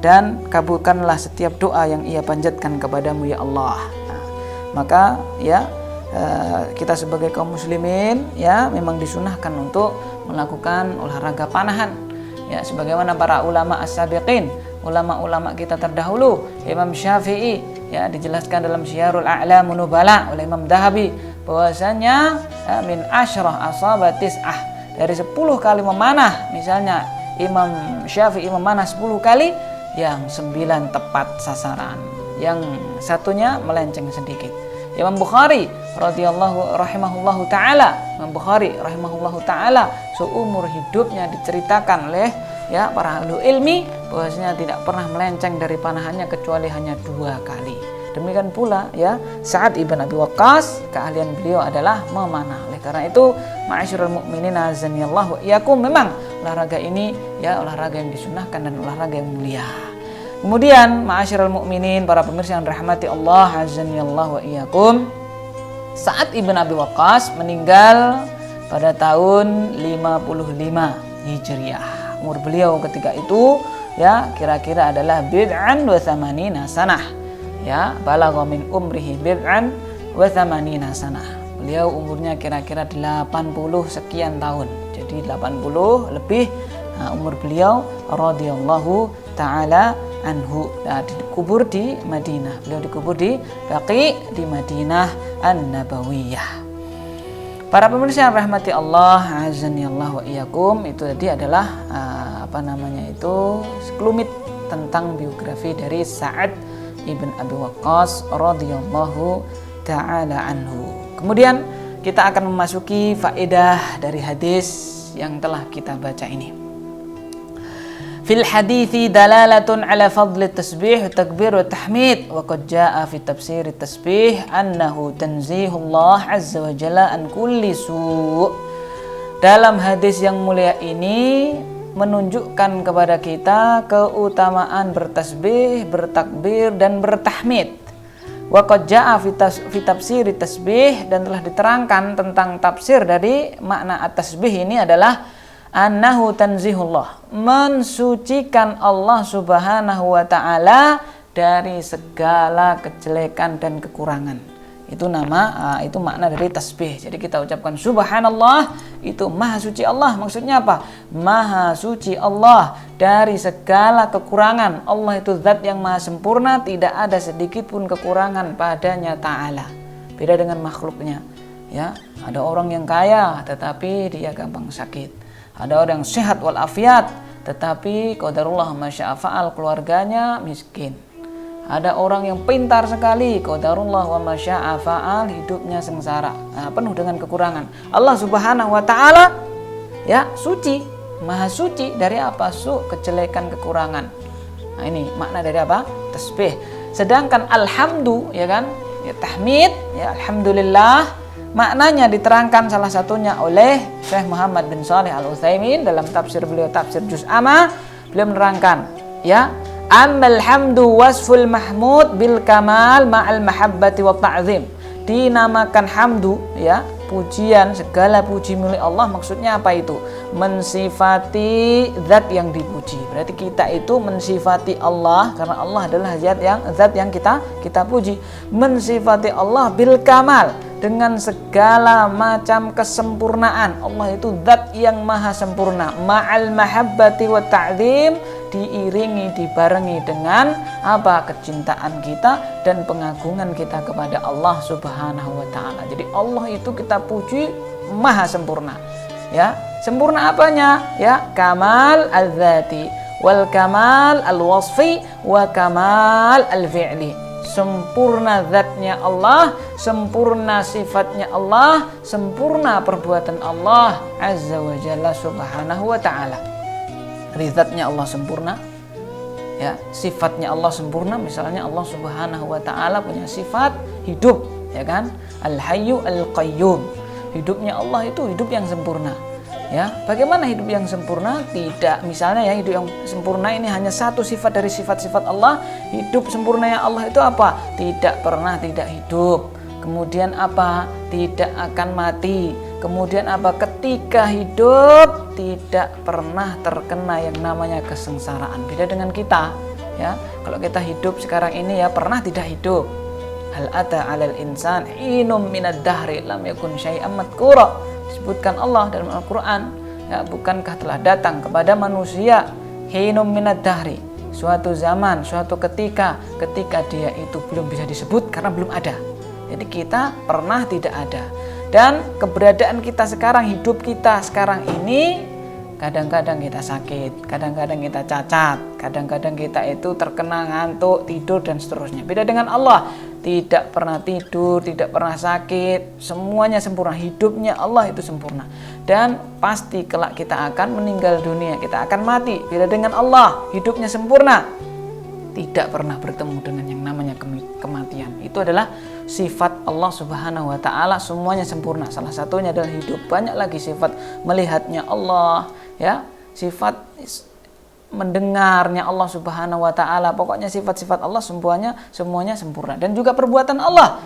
dan kabulkanlah setiap doa yang ia panjatkan kepadamu, ya Allah. Nah, maka, ya, kita sebagai kaum muslimin, ya, memang disunahkan untuk melakukan olahraga panahan, ya, sebagaimana para ulama as-sabiqin, ulama-ulama kita terdahulu, Imam Syafi'i, ya, dijelaskan dalam Syiarul A'lam Nubala oleh Imam Dhahabi bahwasanya min asyrah asaba tis'ah, dari 10 kali memanah, misalnya Imam Syafi'i memanah 10 kali, yang 9 tepat sasaran, yang satunya melenceng sedikit. Imam Bukhari rahimahullahu taala, Imam Bukhari rahimahullahu taala seumur hidupnya diceritakan oleh ya para ahli ilmi bahwasanya tidak pernah melenceng dari panahannya kecuali hanya 2 kali. Demikian pula ya Sa'ad ibn Abi Waqqas, keahlian beliau adalah memanah. Oleh karena itu, ma'asyiral mukminin azanillahu wa iyyakum, memang olahraga ini ya olahraga yang disunahkan dan olahraga yang mulia. Kemudian ma'asyiral mukminin, para pemirsa yang dirahmati Allah azanillahu wa iyyakum, Sa'ad ibn Abi Waqqas meninggal pada tahun 55 Hijriah. Umur beliau ketika itu ya kira-kira adalah bid'an wa thamanina sanah. Ya, balagha min umrihi bid'an wa thamanina sanah. Beliau umurnya kira-kira 80 sekian tahun. Jadi 80 lebih umur beliau radhiyallahu taala anhu. Nah, dikubur di Madinah. Beliau dikubur di Baqi di Madinah An-Nabawiyah. Para pemirsa yang rahmati Allah azanillahu wa iyyakum, itu tadi adalah sekelumit tentang biografi dari Sa'ad ibn Abi Waqqas radhiyallahu taala anhu. Kemudian kita akan memasuki faedah dari hadis yang telah kita baca ini. Fil hadithi dalalatun ala fadli tasbih wa takbir wa tahmid, wa qad jaa fi tafsir tasbih annahu tanzihullah azza wa jalla an kulli su'. Dalam hadis yang mulia ini menunjukkan kepada kita keutamaan bertasbih, bertakbir dan bertahmid. Wa qad jaa fi tafsir tasbih, dan telah diterangkan tentang tafsir dari makna at-tasbih ini adalah annahu tanzihullah, mensucikan Allah Subhanahu wa taala dari segala kejelekan dan kekurangan. Itu itu makna dari tasbih. Jadi kita ucapkan subhanallah, itu maha suci Allah. Maksudnya apa? Maha suci Allah dari segala kekurangan. Allah itu zat yang maha sempurna, tidak ada sedikit pun kekurangan padanya ta'ala. Beda dengan makhluknya. Ya, ada orang yang kaya tetapi dia gampang sakit. Ada orang yang sehat walafiat tetapi qadarullah masya'a fa'al, keluarganya miskin. Ada orang yang pintar sekali, qadarullah wa masya'a fa'al, hidupnya sengsara, penuh dengan kekurangan. Allah Subhanahu wa taala ya suci, maha suci dari apa? Kejelekan, kekurangan. Nah, ini makna dari apa? Tasbih. Sedangkan alhamdu ya kan? Ya tahmid, ya alhamdulillah, maknanya diterangkan salah satunya oleh Syekh Muhammad bin Shalih Al-Utsaimin dalam tafsir beliau, tafsir Juz Amma. Beliau menerangkan ya, ammal hamdu wasful mahmud bil kamal ma'al mahabbati wa ta'zim. Dinamakan hamdu ya, pujian, segala puji milik Allah. Maksudnya apa itu? Mensifati zat yang dipuji. Berarti kita itu mensifati Allah karena Allah adalah zat yang kita puji. Mensifati Allah bil kamal, dengan segala macam kesempurnaan. Allah itu zat yang maha sempurna. Ma'al mahabbati wa ta'zim, diiringi, dibarengi dengan apa? Kecintaan kita dan pengagungan kita kepada Allah Subhanahu wa taala. Jadi Allah itu kita puji maha sempurna. Ya, sempurna apanya? Ya, kamal al-dzati wal kamal al-wasfi wa kamal al-fi'li. Sempurna zatnya Allah, sempurna sifatnya Allah, sempurna perbuatan Allah azza wa jalla subhanahu wa ta'ala. Zatnya Allah sempurna ya, sifatnya Allah sempurna. Misalnya Allah Subhanahu wa taala punya sifat hidup ya kan, al-hayyu al-qayyum. Hidupnya Allah itu hidup yang sempurna. Ya, bagaimana hidup yang sempurna? Tidak, misalnya ya, hidup yang sempurna ini hanya satu sifat dari sifat-sifat Allah. Hidup sempurnanya Allah itu apa? Tidak pernah tidak hidup. Kemudian apa? Tidak akan mati. Kemudian apa? Ketika hidup tidak pernah terkena yang namanya kesengsaraan. Beda dengan kita, ya. Kalau kita hidup sekarang ini ya pernah tidak hidup. Hal ata 'alal insan hinum minad dahri lam yakun syai'an madhkura. Disebutkan Allah dalam Al-Qur'an, ya, bukankah telah datang kepada manusia hinum minad dahri, suatu zaman, suatu ketika dia itu belum bisa disebut karena belum ada. Jadi kita pernah tidak ada. Dan keberadaan kita sekarang, hidup kita sekarang ini kadang-kadang kita sakit, kadang-kadang kita cacat, kadang-kadang kita itu terkena ngantuk, tidur dan seterusnya. Beda dengan Allah, tidak pernah tidur, tidak pernah sakit, semuanya sempurna. Hidupnya Allah itu sempurna. Dan pasti kelak kita akan meninggal dunia, kita akan mati. Beda dengan Allah, hidupnya sempurna, tidak pernah bertemu dengan yang namanya kematian. Itu adalah sifat Allah Subhanahu wa taala, semuanya sempurna. Salah satunya adalah hidup. Banyak lagi sifat melihatnya Allah, ya, sifat mendengarnya Allah Subhanahu wa taala. Pokoknya sifat-sifat Allah semuanya sempurna. Dan juga perbuatan Allah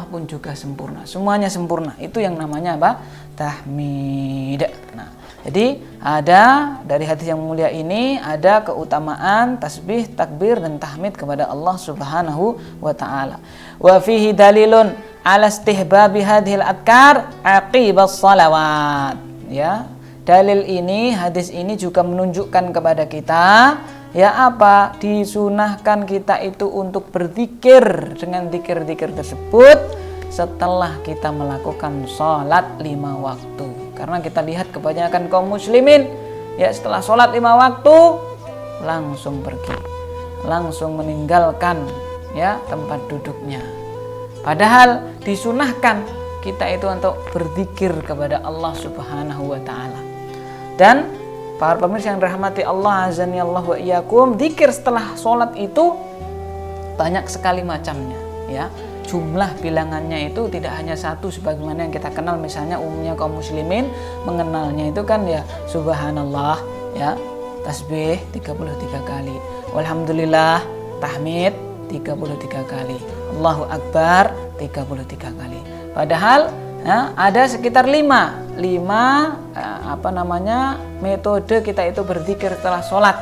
pun juga sempurna. Semuanya sempurna. Itu yang namanya apa? Tahmid. Nah, jadi ada dari hadis yang mulia ini ada keutamaan tasbih, takbir dan tahmid kepada Allah Subhanahu wa taala. Wa fihi dalilun ala istihbabi hadhil adkar aqibas salawat. Ya. Dalil ini, hadis ini juga menunjukkan kepada kita, ya apa? Disunahkan kita itu untuk berzikir dengan zikir-zikir tersebut setelah kita melakukan sholat 5 waktu. Karena kita lihat kebanyakan kaum muslimin, ya setelah sholat 5 waktu langsung pergi, langsung meninggalkan ya tempat duduknya. Padahal disunahkan kita itu untuk berzikir kepada Allah Subhanahu wa taala. Dan para pemirsa yang dirahmati Allah azani Allah wa iyyakum, zikir setelah sholat itu banyak sekali macamnya, ya. Jumlah bilangannya itu tidak hanya satu sebagaimana yang kita kenal. Misalnya umumnya kaum muslimin mengenalnya itu kan ya subhanallah, ya, tasbih 33 kali, walhamdulillah, tahmid 33 kali, Allahu akbar 33 kali. Padahal ada sekitar 5 metode kita itu berzikir setelah sholat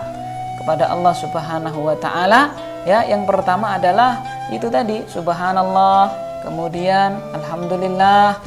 kepada Allah Subhanahu wa taala. Ya, yang pertama adalah itu tadi subhanallah, kemudian alhamdulillah,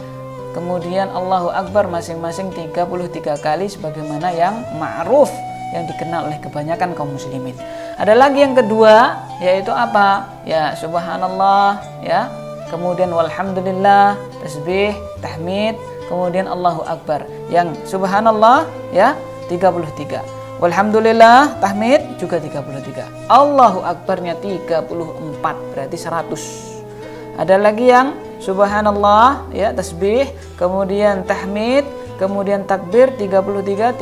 kemudian Allahu akbar masing-masing 33 kali sebagaimana yang ma'ruf, yang dikenal oleh kebanyakan kaum muslimin. Ada lagi yang kedua, yaitu apa? Ya subhanallah, ya, kemudian walhamdulillah, tasbih, tahmid, kemudian Allahu akbar. Yang subhanallah ya 33. Walhamdulillah, tahmid juga 33. Allahu akbarnya 34, berarti 100. Ada lagi yang subhanallah ya tasbih, kemudian tahmid, kemudian takbir 33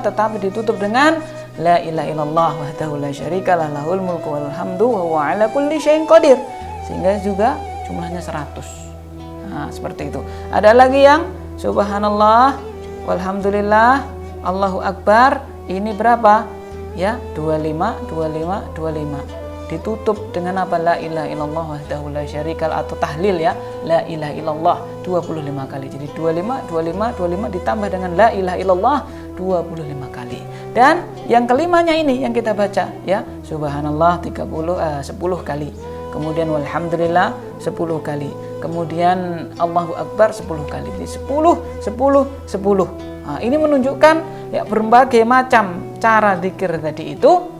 tetapi ditutup dengan la ilaha illallah wahdahu la syarikalah lahul mulku wal hamdu wa huwa ala kulli syai'in qadir, sehingga juga jumlahnya 100. Nah, seperti itu. Ada lagi yang subhanallah, walhamdulillah, Allahu akbar, ini berapa? Ya, 25. Ditutup dengan apa? La ilaha illallah wahdahu la syarikalah, atau tahlil ya. La ilaha illallah 25 kali. Jadi 25 ditambah dengan la ilaha illallah 25 kali. Dan yang kelimanya ini yang kita baca ya, subhanallah 10 kali. Kemudian walhamdulillah 10 kali. Kemudian Allahu akbar 10 kali. Jadi 10. Nah, ini menunjukkan ya berbagai macam cara zikir tadi itu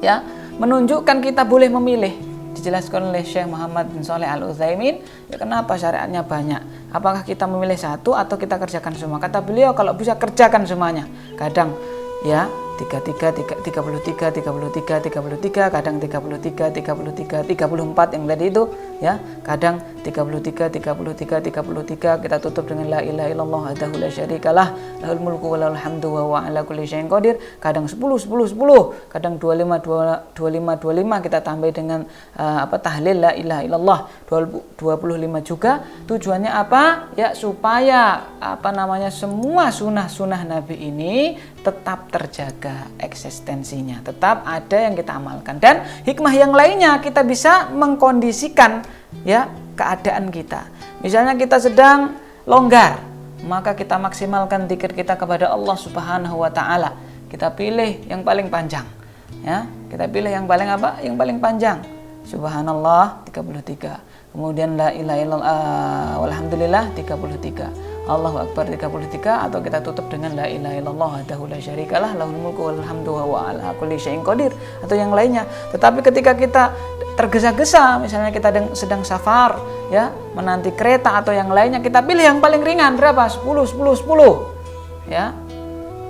ya, menunjukkan kita boleh memilih. Dijelaskan oleh Syekh Muhammad bin Shalih Al-Utsaimin, ya kenapa syariatnya banyak? Apakah kita memilih satu atau kita kerjakan semua? Kata beliau kalau bisa kerjakan semuanya. Kadang ya 33, 33, kadang 33, 34 yang tadi itu ya, kadang 33, kita tutup dengan la ilaha illallah wahdahu la syarikalah lahul mulku wa lahul hamdu wa huwa ala kulli syai'in qadir, kadang 10, kadang 25 kita tambah dengan tahlil la ilaha illallah 25 juga. Tujuannya apa? Ya supaya semua sunah Nabi ini tetap terjaga eksistensinya, tetap ada yang kita amalkan. Dan hikmah yang lainnya, kita bisa mengkondisikan ya keadaan kita. Misalnya kita sedang longgar, maka kita maksimalkan zikir kita kepada Allah Subhanahu wa taala. Kita pilih yang paling panjang. Ya, kita pilih yang paling apa? Yang paling panjang. Subhanallah 33. Kemudian la ilaha illallah walhamdulillah 33. Allahu akbar 33, atau kita tutup dengan la ilaha illallah wahdahu la syarikalah lahul mulku wal hamdu wa huwa ala kulli syai'in qadir, atau yang lainnya. Tetapi ketika kita tergesa-gesa, misalnya kita sedang safar ya, menanti kereta atau yang lainnya, kita pilih yang paling ringan berapa? 10. ya,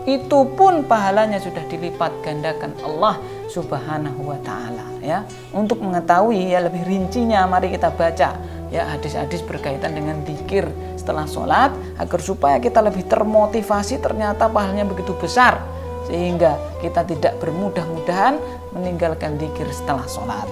itu pun pahalanya sudah dilipat gandakan Allah Subhanahu wa taala, ya. Untuk mengetahui ya lebih rincinya, mari kita baca ya hadis-hadis berkaitan dengan zikir setelah sholat, agar supaya kita lebih termotivasi, ternyata pahalanya begitu besar sehingga kita tidak bermudah-mudahan meninggalkan zikir setelah sholat.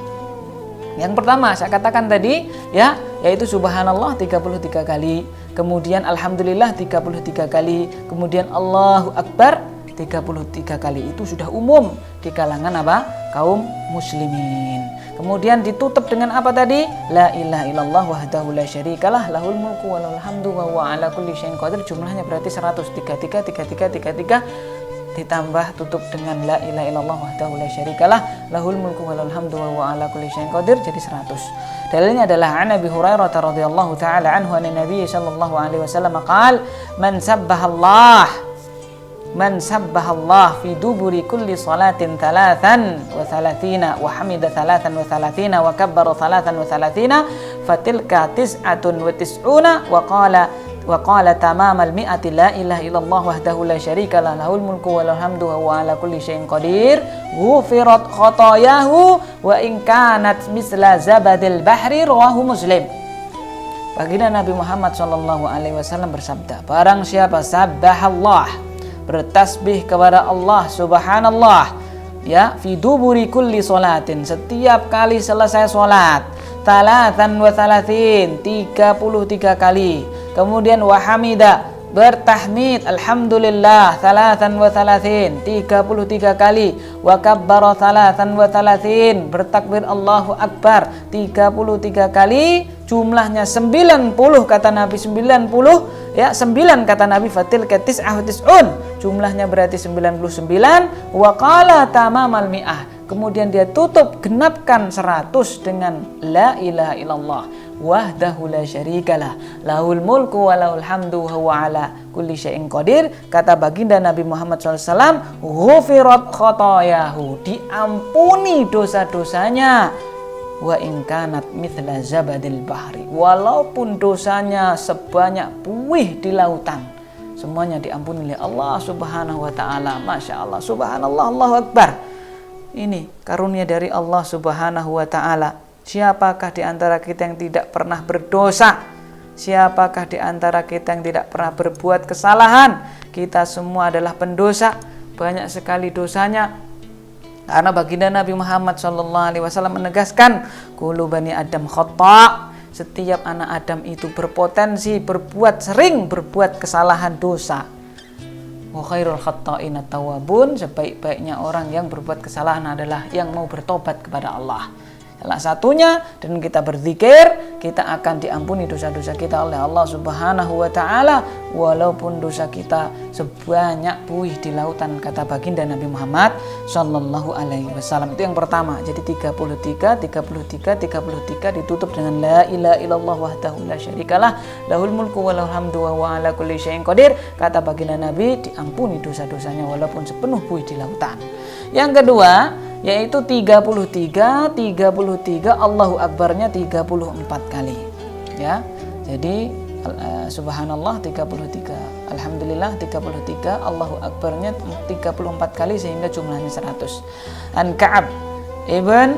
Yang pertama saya katakan tadi ya, yaitu subhanallah 33 kali, kemudian alhamdulillah 33 kali, kemudian Allahu Akbar 33 kali. Itu sudah umum di kalangan apa? Kaum muslimin. Kemudian ditutup dengan apa tadi? La ilaha illallah wahdahu la syarikalah lahul mulku wa lahul hamdu wa huwa ala kulli syai'in qadir. Jumlahnya berarti 133 ditambah tutup dengan la ilaha illallah wahdahu la syarikalah lahul mulku wa lahul hamdu wa huwa ala kulli syai'in qadir, jadi 100. Dalilnya adalah an Abi Hurairah radhiyallahu taala anhu an Nabi sallallahu alaihi wasallam qaal man sabbahallah fi duburi kulli salatin 33 wa hamida 33 wa kabbara 33 fatilka 99 wa qala tamamal mi'ati la ilaha illallah wahdahu la syarikalah lahul mulku wa lahul hamdu wa huwa ala kulli syai'in qadir ghufirat khotayahu wa in kanat misla zabadil bahri, rawahu Muslim. Baginda Nabi Muhammad sallallahu alaihi wasallam bersabda, barang siapa sabbahallah, bertasbih kepada Allah subhanallah ya, fi duburi kulli salatin, setiap kali selesai salat, 33 kali, kemudian wahamida, bertahmid alhamdulillah 33 kali, wa kabbara 33, bertakbir Allahu Akbar 33 kali, jumlahnya 90 kata Nabi, 90 ya, 9 kata Nabi, fatil ke tis'un, jumlahnya berarti 99, wa qala tamamal mi'ah, kemudian dia tutup genapkan 100 dengan la ilaha illallah wahdahu la syarikalah lahul mulku wa lahul hamdu wa huwa ala kulli syai'in qadir. Kata baginda Nabi Muhammad SAW, ghufirat khotayahu, diampuni dosa-dosanya, wa in kanat mithla zabadil bahri, walaupun dosanya sebanyak buih di lautan, semuanya diampuni oleh Allah Subhanahu wa taala. Masya Allah, subhanallah, Allahu Akbar. Ini karunia dari Allah Subhanahu wa taala. Siapakah di antara kita yang tidak pernah berdosa? Siapakah di antara kita yang tidak pernah berbuat kesalahan? Kita semua adalah pendosa, banyak sekali dosanya. Karena baginda Nabi Muhammad SAW menegaskan, kullu bani Adam khata', setiap anak Adam itu berpotensi sering berbuat kesalahan dosa. Wa khairul khatta'ina tawwabun, sebaik-baiknya orang yang berbuat kesalahan adalah yang mau bertobat kepada Allah. Salah satunya dengan kita berzikir, kita akan diampuni dosa-dosa kita oleh Allah Subhanahu wa taala, walaupun dosa kita sebanyak buih di lautan, kata baginda Nabi Muhammad sallallahu alaihi wasallam. Itu yang pertama. Jadi 33 ditutup dengan la ilaha illallah wahdahu la syarikalah lahul mulku wa lahul hamdu wa huwa ala kulli syai'in qadir. Kata baginda Nabi, diampuni dosa-dosanya walaupun sepenuh buih di lautan. Yang kedua yaitu 33 Allahu Akbarnya 34 kali ya. Jadi subhanallah 33, alhamdulillah 33, Allahu Akbarnya 34 kali sehingga jumlahnya 100. An Ka'ab ibn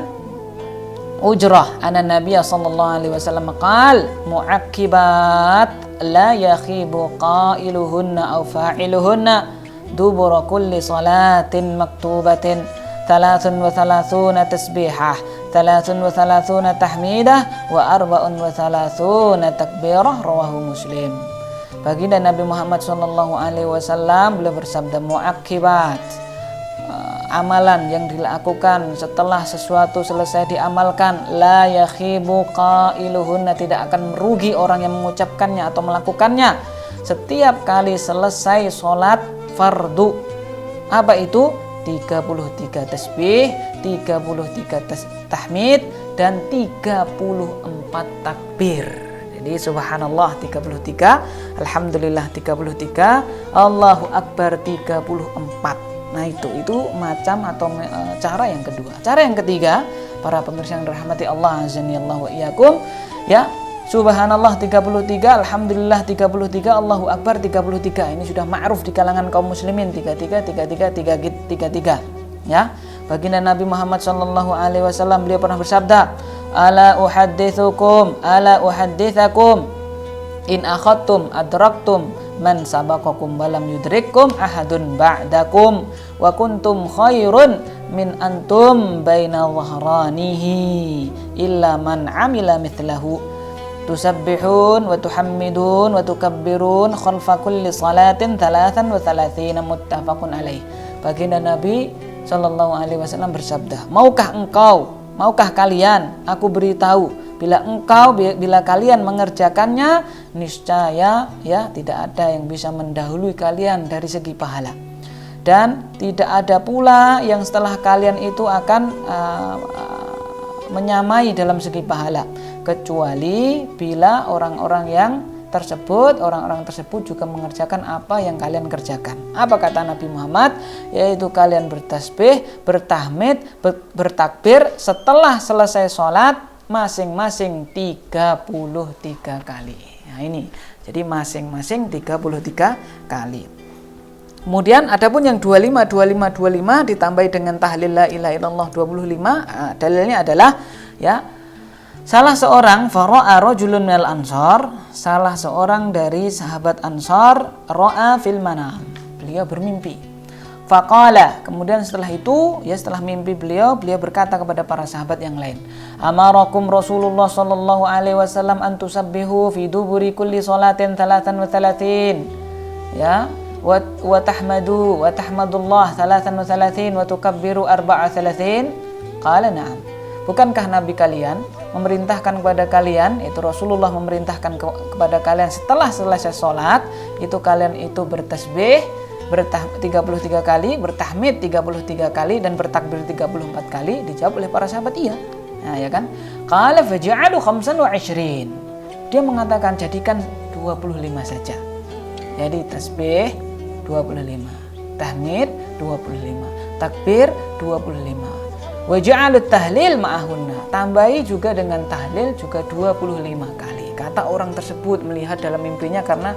Ujrah anna Nabiya sallallahu alaihi wasallam qaal mu'aqibat la yakhibu qailuhunna aw fa'iluhunna dubura kulli salatin maktubatin 33 tasbihah 33 tahmidah wa 34 takbirah, rawahu Muslim. Baginda Nabi Muhammad SAW beliau bersabda, mu'aqibat, amalan yang dilakukan setelah sesuatu selesai diamalkan, la yakhibu qailuhunna, tidak akan merugi orang yang mengucapkannya atau melakukannya setiap kali selesai sholat fardu. Apa itu? 33 tasbih, 33 tahmid, dan 34 takbir. Jadi subhanallah 33, alhamdulillah 33, Allahu Akbar 34. Nah itu macam atau cara yang kedua. Cara yang ketiga, para pemirsa yang dirahmati Allah azanillahu wa iyyakum, ya, Subhanallah 33, Alhamdulillah 33, Allahu Akbar 33. Ini sudah ma'ruf di kalangan kaum muslimin 33. Ya. Baginda Nabi Muhammad sallallahu alaihi wasallam beliau pernah bersabda, ala uhadditsakum in akhadtum adraktum man sabaqakum walam yudrikkum ahadun ba'dakum wa kuntum khairun min antum baina dhahranihi illa man amila mithlahu tusabbihun wa tuhammidun wa tukabbirun khalfa kulli salatin 33 muttafaqun alaih. Baginda Nabi sallallahu alaihi wasallam bersabda, maukah kalian aku beritahu bila kalian mengerjakannya niscaya ya tidak ada yang bisa mendahului kalian dari segi pahala, dan tidak ada pula yang setelah kalian itu akan menyamai dalam segi pahala, kecuali bila orang-orang tersebut juga mengerjakan apa yang kalian kerjakan. Apa kata Nabi Muhammad? Yaitu kalian bertasbih, bertahmid, bertakbir setelah selesai sholat masing-masing 33 kali. Nah ini, jadi masing-masing 33 kali. Kemudian adapun yang 25 ditambahi dengan tahlil la ilaha illallah 25. Dalilnya adalah ya, salah seorang fara'a rajulun minal ansar, salah seorang dari sahabat Ansar, ra'a fil manam, beliau bermimpi. Faqala, kemudian setelah itu ya, setelah mimpi beliau berkata kepada para sahabat yang lain, amarakum Rasulullah sallallahu alaihi wasallam an tusabbihu fi duburi kulli salatin 33 ya, wa tahmadullah 33 wa tukabbiru 34. Qala na'am. Bukankah Nabi kalian memerintahkan kepada kalian, itu Rasulullah memerintahkan kepada kalian setelah selesai sholat itu kalian itu bertasbih 33 kali, bertahmid 33 kali, dan bertakbir 34 kali? Dijawab oleh para sahabat iya. Nah ya kan, qala faj'alu 25. Dia mengatakan jadikan 25 saja. Jadi tasbih 25, tahmid 25, takbir 25. Wa ja'alut tahlil ma'ahunna, tambahi juga dengan tahlil juga 25 kali. Kata orang tersebut melihat dalam mimpinya karena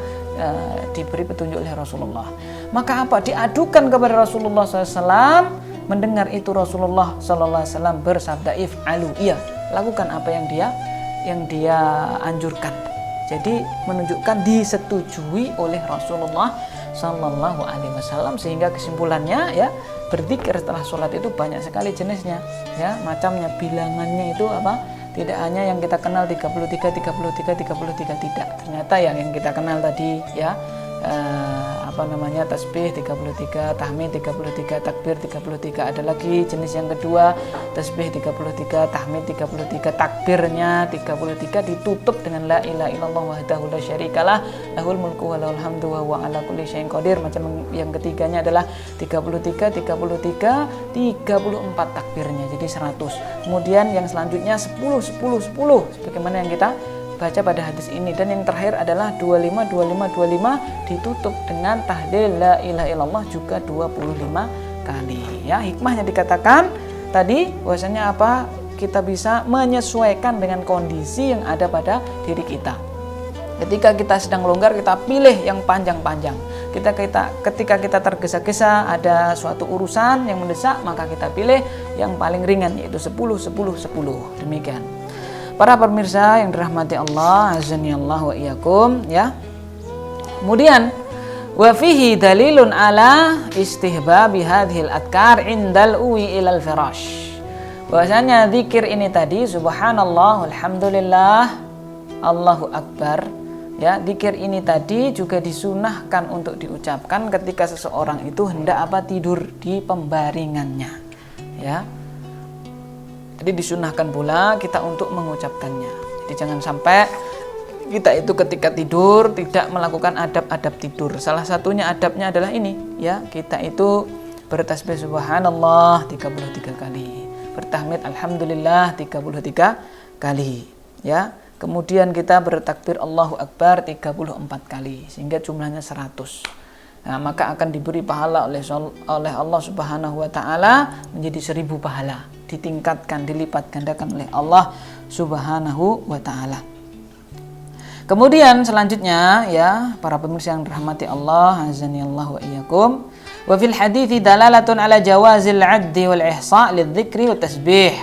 diberi petunjuk oleh Rasulullah. Maka apa? Diadukan kepada Rasulullah SAW. Mendengar itu Rasulullah SAW bersabda, if'alu, iya, lakukan apa yang dia anjurkan. Jadi menunjukkan disetujui oleh Rasulullah Sallallahu Alaihi Wasallam, sehingga kesimpulannya ya, berzikir setelah sholat itu banyak sekali jenisnya ya, macamnya, bilangannya itu apa, tidak hanya yang kita kenal 33 tidak, ternyata yang kita kenal tadi ya, tasbih 33, tahmid 33, takbir 33. Ada lagi jenis yang kedua, tasbih 33, tahmid 33, takbirnya 33 ditutup dengan la ilaha illallah wahdahu la syarikalah lahul mulku wa lahul hamdu wa huwa ala kulli syai'in qadir. Macam yang ketiganya adalah 33, 34 takbirnya, jadi 100. Kemudian yang selanjutnya 10 sebagaimana yang kita baca pada hadis ini, dan yang terakhir adalah 25 ditutup dengan tahlil la ilaha illallah juga 25 kali ya. Hikmahnya dikatakan tadi bahwasanya apa, kita bisa menyesuaikan dengan kondisi yang ada pada diri kita. Ketika kita sedang longgar, kita pilih yang panjang-panjang. Ketika kita tergesa-gesa, ada suatu urusan yang mendesak, maka kita pilih yang paling ringan, yaitu 10. Demikian. Para pemirsa yang dirahmati Allah, azani Allah wa iyyakum ya. Kemudian wa fihi dalilun ala istihbabi hadhil adkar indal uwi ilal firash. Bahwasanya zikir ini tadi, subhanallah, alhamdulillah, Allahu akbar ya, zikir ini tadi juga disunahkan untuk diucapkan ketika seseorang itu hendak tidur di pembaringannya ya. Jadi disunahkan pula kita untuk mengucapkannya. Jadi jangan sampai kita itu ketika tidur tidak melakukan adab-adab tidur. Salah satunya adabnya adalah ini ya, kita itu bertasbih subhanallah 33 kali, bertahmid alhamdulillah 33 kali ya. Kemudian kita bertakbir Allahu Akbar 34 kali, sehingga jumlahnya 100. Nah, maka akan diberi pahala oleh Allah Subhanahu wa taala menjadi 1000 pahala, ditingkatkan, dilipat gandakan oleh Allah Subhanahu wa taala. Kemudian selanjutnya ya para pemirsa yang dirahmati Allah, azanillahu wa iyyakum, wa fil hadithi dalalatun ala jawazil 'addi wal ihsa' lidzikri wa tasbih.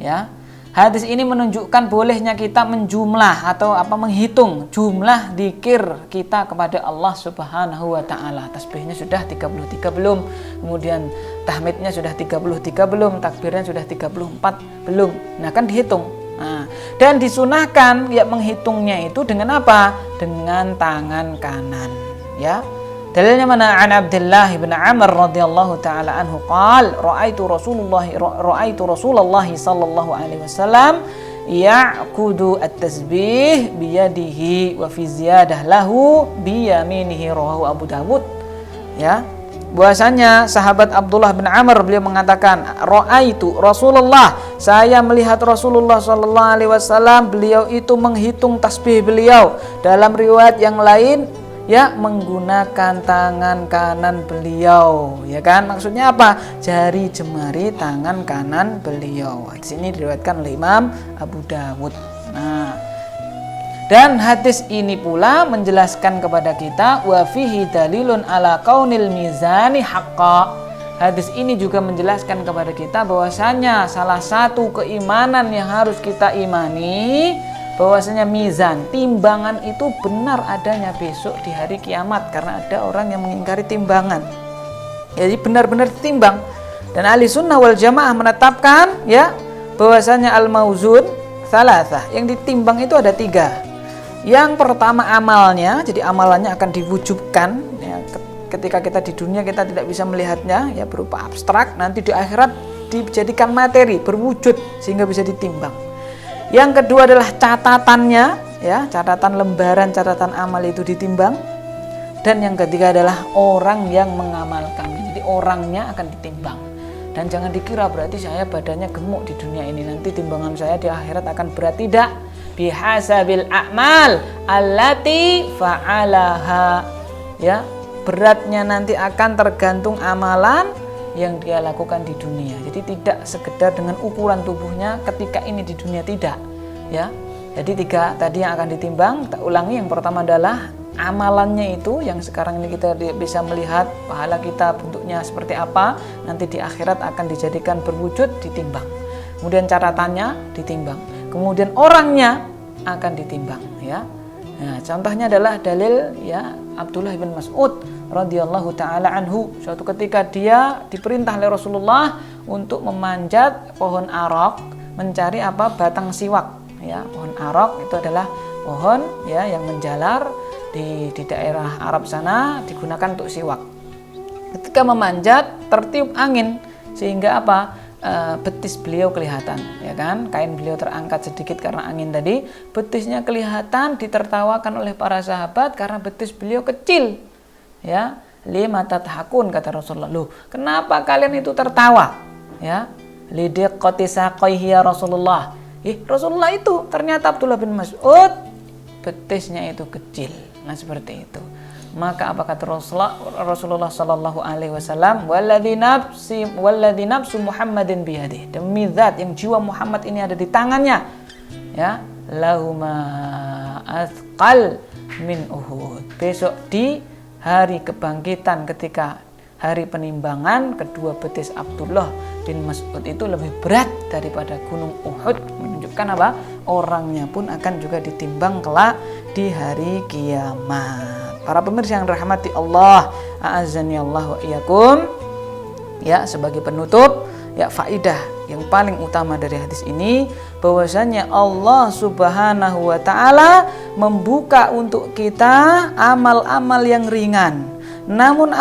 Ya. Hadis ini menunjukkan bolehnya kita menjumlah atau menghitung jumlah dzikir kita kepada Allah Subhanahu wa taala. Tasbihnya sudah 33 belum? Kemudian tahmidnya sudah 33 belum? Takbirnya sudah 34 belum? Nah, kan dihitung. Nah, dan disunahkan ya menghitungnya itu dengan apa? Dengan tangan kanan, ya. Dalilnya mana? An Abdullah bin Amr radhiyallahu taala anhu qala ra'aitu Rasulullah sallallahu alaihi wasallam ya'kudu at-tasbih biyadihi wa fi ziyadah lahu biyaminihi, rawahu Abu Dawud. Ya. Bahwasanya sahabat Abdullah bin Amr beliau mengatakan ra'aitu Rasulullah, saya melihat Rasulullah sallallahu alaihi wasallam, beliau itu menghitung tasbih beliau. Dalam riwayat yang lain ya menggunakan tangan kanan beliau, ya kan? Maksudnya apa? Jari jemari tangan kanan beliau. Di sini diriwayatkan oleh Imam Abu Dawud. Nah, dan hadis ini pula menjelaskan kepada kita wa fihi dalilun ala kaunil mizani haqqa. Hadis ini juga menjelaskan kepada kita bahwasanya salah satu keimanan yang harus kita imani bahwasanya mizan, timbangan itu benar adanya besok di hari kiamat, karena ada orang yang mengingkari timbangan. Jadi benar-benar ditimbang. Dan ahli sunnah wal jamaah menetapkan ya bahwasanya al-mauzun salasah, yang ditimbang itu ada 3. Yang pertama amalnya, jadi amalannya akan diwujudkan ya, ketika kita di dunia kita tidak bisa melihatnya ya berupa abstrak, nanti di akhirat dijadikan materi, berwujud sehingga bisa ditimbang. Yang kedua adalah catatannya, ya, catatan lembaran, catatan amal itu ditimbang. Dan yang ketiga adalah orang yang mengamalkannya. Jadi orangnya akan ditimbang. Dan jangan dikira berarti saya badannya gemuk di dunia ini, nanti timbangan saya di akhirat akan berat. Tidak. Bihasabil a'mal allati fa'alaha. Ya, beratnya nanti akan tergantung amalan yang dia lakukan di dunia. Jadi tidak sekedar dengan ukuran tubuhnya ketika ini di dunia, tidak ya. Jadi 3 tadi yang akan ditimbang, kita ulangi. Yang pertama adalah amalannya itu yang sekarang ini kita bisa melihat pahala kita bentuknya seperti apa, nanti di akhirat akan dijadikan berwujud, ditimbang. Kemudian catatannya ditimbang, kemudian orangnya akan ditimbang ya. Nah, contohnya adalah dalil ya Abdullah bin Mas'ud radhiyallahu taala anhu, suatu ketika dia diperintah oleh Rasulullah untuk memanjat pohon arok, mencari batang siwak ya. Pohon arok itu adalah pohon ya yang menjalar di daerah Arab sana, digunakan untuk siwak. Ketika memanjat tertiup angin sehingga betis beliau kelihatan, ya kan? Kain beliau terangkat sedikit karena angin tadi, betisnya kelihatan, ditertawakan oleh para sahabat karena betis beliau kecil. Ya, lima tathakun, kata Rasulullah. Loh, kenapa kalian itu tertawa? Ya, lidiqqati saqaihi ya Rasulullah. Rasulullah itu ternyata Abdullah bin Mas'ud betisnya itu kecil. Nah, seperti itu. Maka apa kata Rasulullah sallallahu alaihi wasallam, walladzi nafsu Muhammadin biyadihi, demi zat yang jiwa Muhammad ini ada di tangannya, ya, lahuma athqal min Uhud. Besok di hari kebangkitan, ketika hari penimbangan, kedua betis Abdullah bin Mas'ud itu lebih berat daripada gunung Uhud. Menunjukkan orangnya pun akan juga ditimbang kelak di hari kiamat. Para pemirsa yang rahmati Allah, a'azzani Allah wa iyyakum. Ya, sebagai penutup, ya, faidah yang paling utama dari hadis ini bahwasanya Allah Subhanahu wa taala membuka untuk kita amal-amal yang ringan. Namun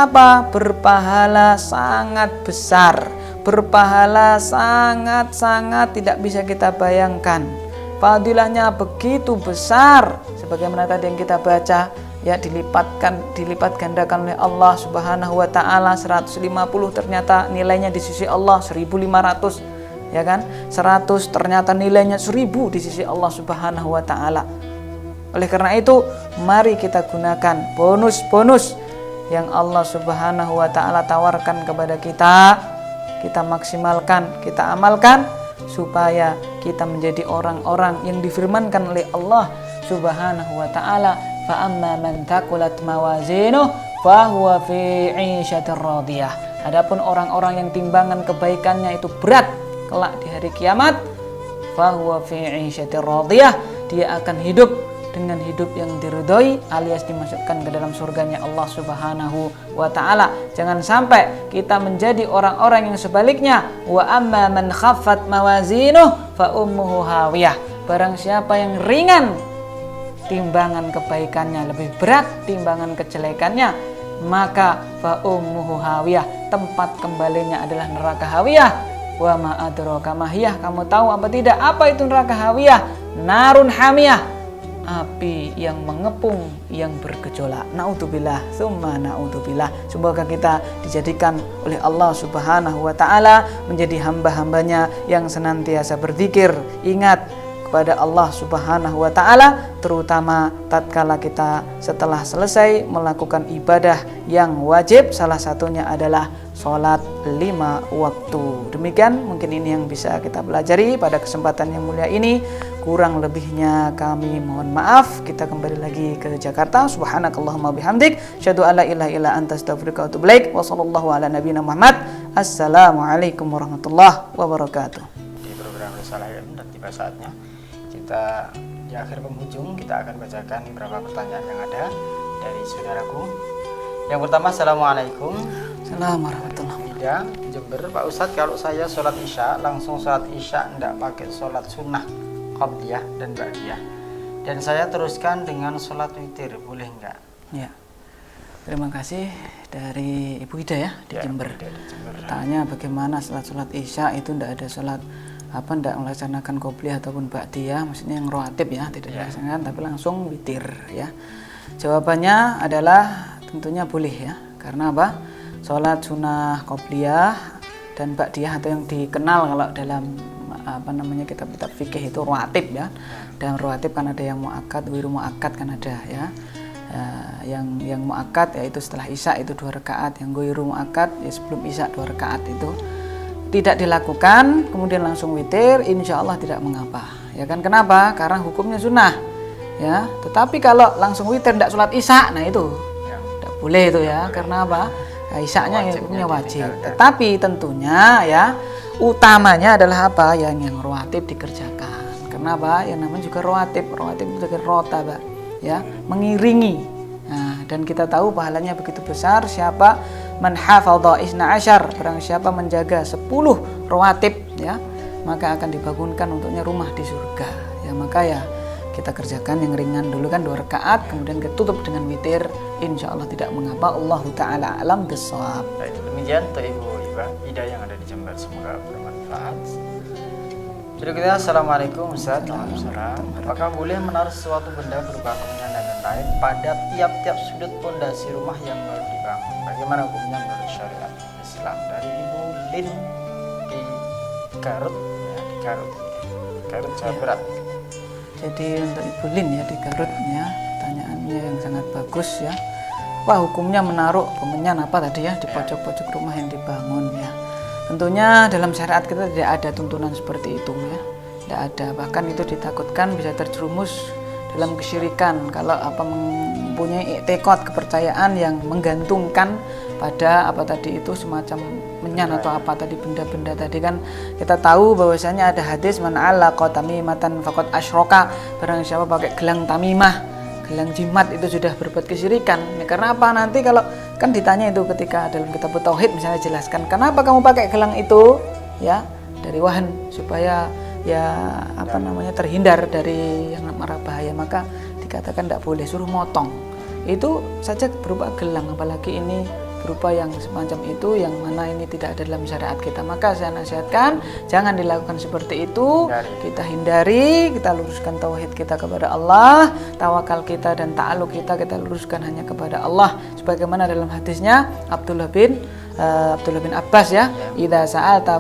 berpahala sangat besar. Berpahala sangat-sangat tidak bisa kita bayangkan. Fadilahnya begitu besar sebagaimana tadi yang kita baca, ya, dilipat gandakan oleh Allah Subhanahu wa taala. 150 ternyata nilainya di sisi Allah 1.500, ya kan? 100 ternyata nilainya 1.000 di sisi Allah Subhanahu wa taala. Oleh karena itu, mari kita gunakan bonus-bonus yang Allah Subhanahu wa taala tawarkan kepada kita. Kita maksimalkan, kita amalkan supaya kita menjadi orang-orang yang difirmankan oleh Allah Subhanahu wa ta'ala, fa amma man thaqulat mawazinuh fa huwa fi 'ishatir radiyah. Adapun orang-orang yang timbangan kebaikannya itu berat kelak di hari kiamat, fa huwa fi 'ishatir radiyah, dia akan hidup dengan hidup yang diridhoi alias dimasukkan ke dalam surganya Allah Subhanahu wa ta'ala. Jangan sampai kita menjadi orang-orang yang sebaliknya. Wa amma man khaffat mawazinuh fa ummuhu hawiyah. Barang siapa yang ringan timbangan kebaikannya, lebih berat timbangan kejelekannya, maka fa ummuhu hawiyah, tempat kembalinya adalah neraka hawiyah. Wa ma adraka mahiyah, kamu tahu apa tidak apa itu neraka hawiyah? Narun hamiyah, api yang mengepung, yang bergejolak. Naudzubillah, summa naudzubillah. Semoga kita dijadikan oleh Allah Subhanahu wa ta'ala menjadi hamba-hambanya yang senantiasa berzikir, ingat kepada Allah Subhanahu wa ta'ala, terutama tatkala kita setelah selesai melakukan ibadah yang wajib, salah satunya adalah sholat 5 waktu. Demikian mungkin ini yang bisa kita pelajari pada kesempatan yang mulia ini. Kurang lebihnya kami mohon maaf. Kita kembali lagi ke Jakarta. Subhanakallahumma bihamdik, asyhadu an la ilaha illa anta, astaghfiruka wa atubu ilaik. Wa sallallahu ala nabiyina Muhammad. Assalamualaikum warahmatullahi wabarakatuh. Di program Risalah Ilmu dan tiba saatnya kita di akhir penghujung kita akan bacakan beberapa pertanyaan yang ada dari saudaraku. Yang pertama, assalamualaikum. Assalamualaikum warahmatullahi wabarakatuh. Jember, Pak Ustadz, kalau saya sholat isya langsung sholat isya, tidak pakai sholat sunnah qabliyah dan ba'diyah, dan saya teruskan dengan sholat witir, boleh enggak? Ya, terima kasih dari Ibu Ida ya di Jember. Tanya bagaimana sholat isya itu tidak ada sholat tidak melaksanakan qobliyah ataupun ba'diyah, maksudnya yang rawatib ya, tidak dilaksanakan tapi langsung witir ya. Jawabannya adalah tentunya boleh ya, karena apa? Sholat sunnah qobliyah dan ba'diyah atau yang dikenal kalau dalam kitab-kitab fikih itu rawatib ya. Dan rawatib kan ada yang muakkad, wiru muakkad kan ada ya. Yang muakkad yaitu setelah isya itu 2 rakaat, yang wiru muakkad ya sebelum isya 2 rakaat itu tidak dilakukan kemudian langsung witir, insya Allah tidak mengapa ya kan. Kenapa? Karena hukumnya sunnah ya. Tetapi kalau langsung witir tidak sholat isya, nah itu tidak boleh itu ya. Karena apa? Isya'nya hukumnya wajib. Tetapi tentunya ya utamanya adalah apa? Yang rawatib dikerjakan. Kenapa? Yang namanya juga rawatib itu juga rotaba ya, mengiringi. Nah, dan kita tahu pahalanya begitu besar. Siapa man hafadha 12, barang siapa menjaga 10 rawatib ya, maka akan dibangunkan untuknya rumah di surga. Ya, maka ya kita kerjakan yang ringan dulu kan 2 rakaat, kemudian kita tutup dengan witir, insya Allah tidak mengapa. Allahu ta'ala alam bissawab. Baik, demikian untuk Ibu Ida yang ada di Jember, semoga bermanfaat. Berikutnya, assalamualaikum Ustaz. Waalaikumsalam. Apakah boleh menaruh sesuatu benda berupa kemenyan dan lain-lain pada tiap-tiap sudut pondasi rumah yang baru dibangun? Bagaimana hukumnya menurut syariat Islam? Dari Ibu Lin di Garut ya, di Garut Jawa Barat. Jadi untuk Ibu Lin ya di Garut ya, pertanyaannya yang sangat bagus ya. Wah, hukumnya menaruh kemenyan apa tadi ya di pojok-pojok rumah yang dibangun ya. Tentunya dalam syariat kita tidak ada tuntunan seperti itu ya. Tidak ada, bahkan itu ditakutkan bisa terjerumus dalam kesyirikan kalau mempunyai i'tiqad, kepercayaan yang menggantungkan pada itu semacam menyan atau apa tadi, benda-benda tadi kan. Kita tahu bahwasanya ada hadis man 'allaqa tamimatan faqad asyraka, barang siapa pakai gelang tamimah, gelang jimat itu sudah berbuat kesyirikan. Ya, karena apa? Nanti kalau kan ditanya itu ketika dalam kitab tauhid misalnya jelaskan kenapa kamu pakai gelang itu ya, dari wahan supaya ya terhindar dari yang marah bahaya, maka dikatakan tidak boleh, suruh motong. Itu saja berupa gelang, apalagi ini berupa yang semacam itu yang mana ini tidak ada dalam syariat kita. Maka saya nasihatkan jangan dilakukan seperti itu. Kita hindari, kita luruskan tauhid kita kepada Allah, tawakal kita dan ta'aluk kita luruskan hanya kepada Allah, sebagaimana dalam hadisnya Abdullah bin Abbas ya, idza sa'alta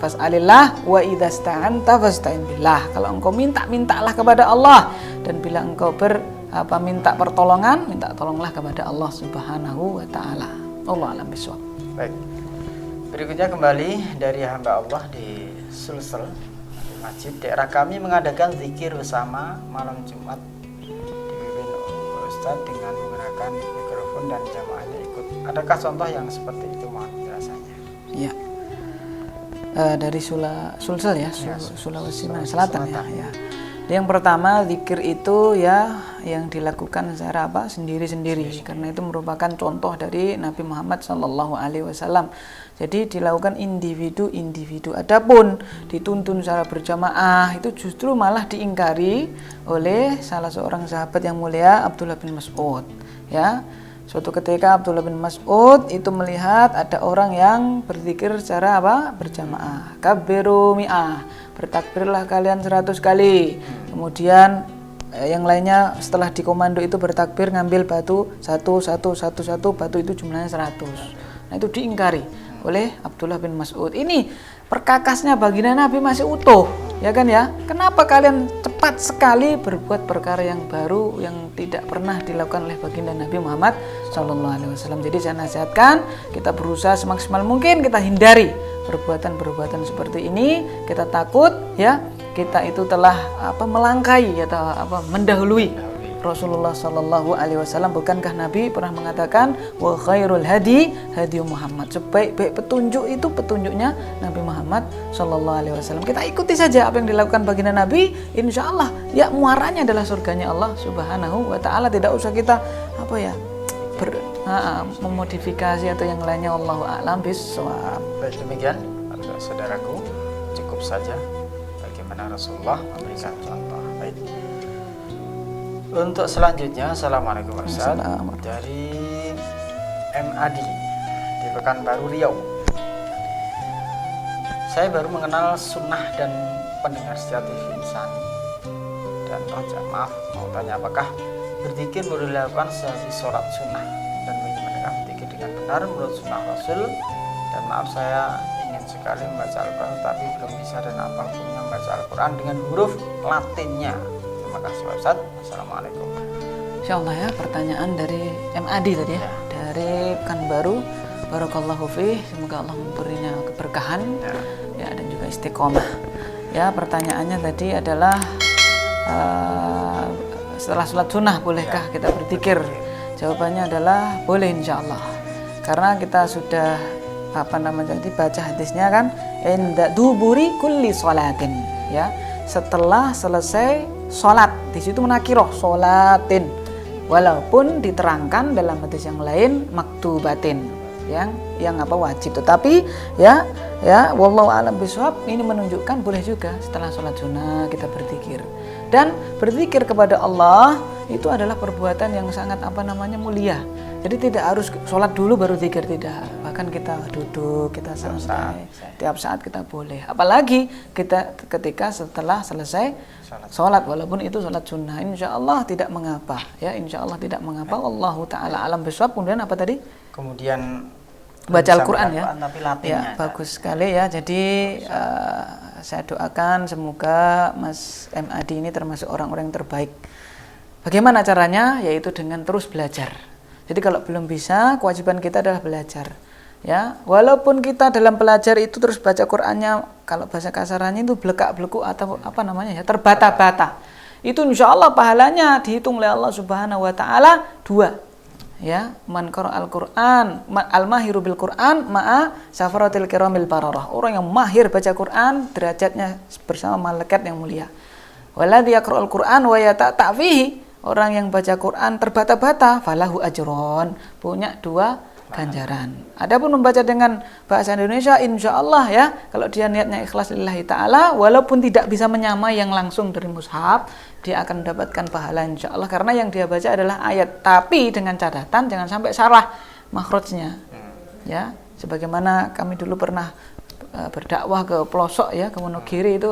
fas'alillah wa idza sta'anta fasta'in billah. Kalau engkau mintalah kepada Allah, dan bila engkau minta pertolongan, minta tolonglah kepada Allah Subhanahu wa taala. Allah alam bisawab. Baik. Berikutnya kembali dari hamba Allah di Sulsel, di masjid daerah kami mengadakan zikir bersama malam Jumat dipimpin Ustadz dengan menggunakan mikrofon dan jamaahnya ikut. Adakah contoh yang seperti itu, mohon penjelasannya? Ya. Dari Sulsel ya, Sulawesi Selatan ya. Yang pertama, zikir itu ya yang dilakukan secara sendiri-sendiri, karena itu merupakan contoh dari Nabi Muhammad SAW. Jadi dilakukan individu. Adapun dituntun secara berjamaah itu justru malah diingkari oleh salah seorang sahabat yang mulia, Abdullah bin Mas'ud. Ya. Suatu ketika Abdullah bin Mas'ud itu melihat ada orang yang berzikir secara berjamaah. Kabbiru mi'ah, bertakbirlah kalian 100 kali. Kemudian yang lainnya setelah dikomando itu bertakbir ngambil batu satu, batu itu jumlahnya 100. Nah itu diingkari oleh Abdullah bin Mas'ud. Ini perkakasnya baginda Nabi masih utuh, ya kan ya? Kenapa kalian cepat sekali berbuat perkara yang baru yang tidak pernah dilakukan oleh baginda Nabi Muhammad SAW? Jadi saya nasihatkan kita berusaha semaksimal mungkin kita hindari perbuatan-perbuatan seperti ini. Kita takut ya kita itu telah melangkai atau mendahului Rasulullah Sallallahu Alaihi Wasallam. Bukankah Nabi pernah mengatakan wa khairul hadi Muhammad, sebaik-baik petunjuk itu petunjuknya Nabi Muhammad Sallallahu Alaihi Wasallam. Kita ikuti saja apa yang dilakukan baginda Nabi, insya Allah ya muaranya adalah surganya Allah Subhanahu Wa Taala. Tidak usah kita memodifikasi atau yang lainnya. Allahu a'lam bishawab. Baik, demikian saudaraku, cukup saja bagaimana Rasulullah memberikan contoh. Baik. Untuk selanjutnya, Assalamualaikum Ustaz, dari MAD di Pekanbaru Riau. Saya baru mengenal sunnah dan pendengar setia TV Insani dan Roja. Maaf, mau tanya apakah berzikir boleh dilakukan sehabis sholat sunnah dan bagaimana berzikir dengan benar menurut sunnah Rasul? Dan maaf, saya ingin sekali membaca Al-Quran tapi belum bisa dan apa hukumnya membaca Al-Quran dengan huruf Latinnya. Terima kasih Ustaz. Assalamualaikum. Insyaallah ya, pertanyaan dari MAD tadi ya. Dari Pekanbaru. Barakallahu fih, semoga Allah memberinya keberkahan ya dan juga istiqomah. Ya, pertanyaannya tadi adalah setelah sholat sunnah bolehkah kita berzikir? Jawabannya adalah boleh insyaallah. Karena kita sudah baca hadisnya kan, inda duburi kulli sholatin ya. Setelah selesai sholat, di situ menakiroh sholatin, walaupun diterangkan dalam hadis yang lain maktubatin, yang wajib. Tetapi ya wallahu a'lam bishawab, ini menunjukkan boleh juga setelah sholat sunnah kita berzikir. Dan berzikir kepada Allah itu adalah perbuatan yang sangat mulia. Jadi tidak harus sholat dulu baru zikir, tidak. Bahkan kita duduk, kita santai, tiap saat kita boleh. Apalagi kita ketika setelah selesai sholat, walaupun itu sholat sunnah, insya Allah tidak mengapa. Ya, insya Allah tidak mengapa. Allahu ta'ala alam bishawab. Kemudian apa tadi? Kemudian baca Al-Quran ya. Tapi Latinnya, ya, bagus sekali ya. Jadi saya doakan semoga Mas MAD ini termasuk orang-orang yang terbaik. Bagaimana caranya? Yaitu dengan terus belajar. Jadi kalau belum bisa, kewajiban kita adalah belajar. Ya, walaupun kita dalam belajar itu terus baca Qur'annya, kalau bahasa kasarannya itu blekak-blekuk atau terbata-bata. Itu insya Allah pahalanya dihitung oleh Allah Subhanahu Wa Taala 2. Ya, man qara'al Qur'an, al-mahiru bil Qur'an ma'a safaratil kiramil bararah. Orang yang mahir baca Qur'an derajatnya bersama malaikat yang mulia. Waladzi yaqra'ul Qur'an wa yata'ta fihi. Orang yang baca Quran terbata-bata, falahu ajron, punya 2 ganjaran. Adapun membaca dengan bahasa Indonesia, insya Allah ya, kalau dia niatnya ikhlas lillahi ta'ala, walaupun tidak bisa menyamai yang langsung dari mushaf, dia akan mendapatkan pahala insya Allah, karena yang dia baca adalah ayat. Tapi dengan catatan jangan sampai salah makhrajnya. Ya, sebagaimana kami dulu pernah berdakwah ke pelosok ya, ke Wonogiri itu,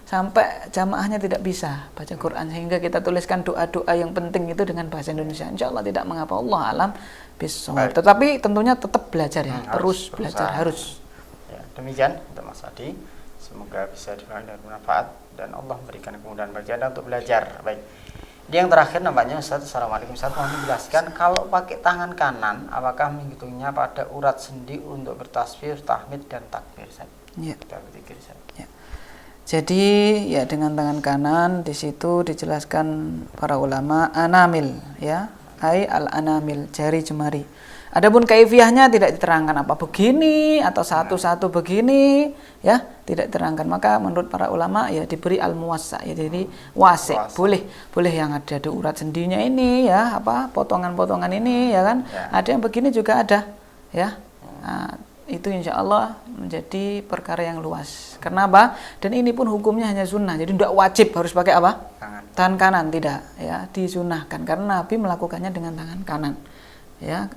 sampai jamaahnya tidak bisa baca Quran, sehingga kita tuliskan doa-doa yang penting itu dengan bahasa Indonesia. Insya Allah tidak mengapa, Allah alam bishawab. Tetapi tentunya tetap belajar ya, terus belajar harus. Ya, demikian untuk Mas Adi. Semoga bisa dengan bermanfaat dan Allah memberikan kemudahan bagi Anda untuk belajar. Baik. Yang terakhir nampaknya Ustaz, Assalamualaikum Ustaz, mohon menjelaskan kalau pakai tangan kanan apakah menghitungnya pada urat sendi untuk bertasbih, tahmid dan takbir Ustaz? Ya. Kita berzikir Ustaz. Ya. Jadi ya dengan tangan kanan di situ dijelaskan para ulama anamil ya, ai al anamil, jari jemari. Adapun kaifiyahnya tidak diterangkan apa begini atau satu-satu begini ya, tidak diterangkan. Maka menurut para ulama ya diberi al muwassa ya, jadi wasi, boleh yang ada di urat sendinya ini ya, apa potongan-potongan ini ya kan. Ada yang begini juga ada ya. Nah, itu insya Allah menjadi perkara yang luas. Kenapa? Dan ini pun hukumnya hanya sunnah. Jadi tidak wajib harus pakai apa? Tangan kanan, tidak ya, disunahkan karena Nabi melakukannya dengan tangan kanan. Ya,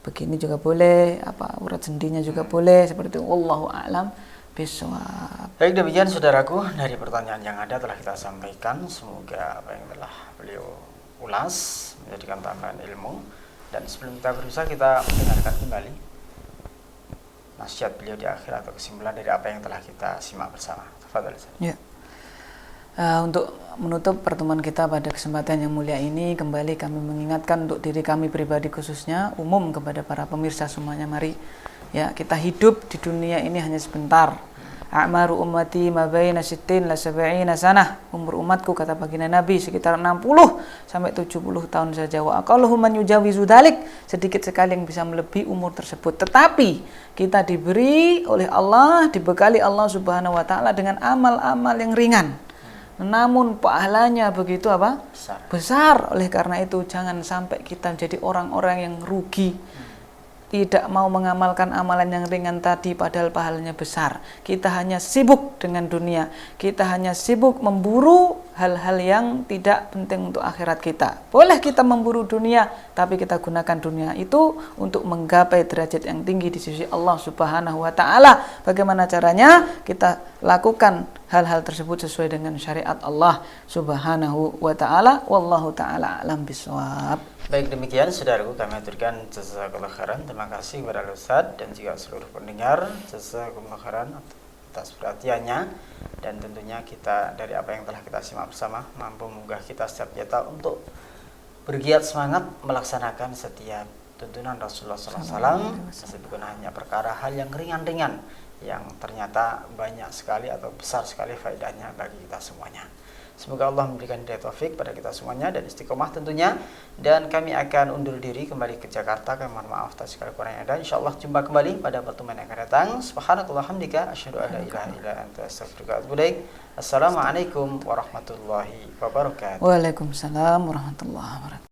begini juga boleh, apa urat sendinya juga boleh, seperti itu. Wallahu a'lam bishawab. Baik, demikian saudaraku, dari pertanyaan yang ada telah kita sampaikan. Semoga apa yang telah beliau ulas menjadikan tambahan ilmu. Dan sebelum kita berpisah, kita mendengarkan kembali nasihat beliau di akhir atau kesimpulan dari apa yang telah kita simak bersama. Tafadhol. Ya. Untuk menutup pertemuan kita pada kesempatan yang mulia ini, kembali kami mengingatkan untuk diri kami pribadi khususnya, umum kepada para pemirsa semuanya, mari ya, kita hidup di dunia ini hanya sebentar. A'maru ummati ma baina sittin la sab'ina sanah. Umur umatku kata baginda Nabi sekitar 60 sampai 70 tahun saja. Wa aqalluhum man yujawizu dzalik, sedikit sekali yang bisa melebihi umur tersebut. Tetapi kita diberi oleh Allah, dibekali Allah Subhanahu wa taala dengan amal-amal yang ringan. Namun pahalanya begitu apa? Besar. Oleh karena itu jangan sampai kita menjadi orang-orang yang rugi, tidak mau mengamalkan amalan yang ringan tadi padahal pahalanya besar. Kita hanya sibuk dengan dunia, kita hanya sibuk memburu hal-hal yang tidak penting untuk akhirat kita. Boleh kita memburu dunia, tapi kita gunakan dunia itu untuk menggapai derajat yang tinggi di sisi Allah Subhanahu wa taala. Bagaimana caranya? Kita lakukan hal-hal tersebut sesuai dengan syariat Allah Subhanahu wa taala. Wallahu taala alam bisawab. Baik, demikian saudaraku, kami aturkan jazakallahu khairan. Terima kasih kepada Ustaz dan juga seluruh pendengar. Jazakumullah khairan atas perhatiannya, dan tentunya kita dari apa yang telah kita simak bersama mampu menggugah kita setiap kita untuk bergiat semangat melaksanakan setiap tuntunan Rasulullah SAW, bukan hanya perkara hal yang ringan-ringan yang ternyata banyak sekali atau besar sekali faedahnya bagi kita semuanya. Semoga Allah memberikan hidayah taufik pada kita semuanya dan istiqomah tentunya. Dan kami akan undur diri kembali ke Jakarta. Kami mohon maaf atas segala kekurangan yang ada. Insyaallah jumpa kembali pada pertemuan yang akan datang. Subhanakallah hamdika asyhadu an la ilaha illa anta astaghfiruka wa atubu ilaik. Assalamualaikum warahmatullahi wabarakatuh. Waalaikumsalam warahmatullahi wabarakatuh.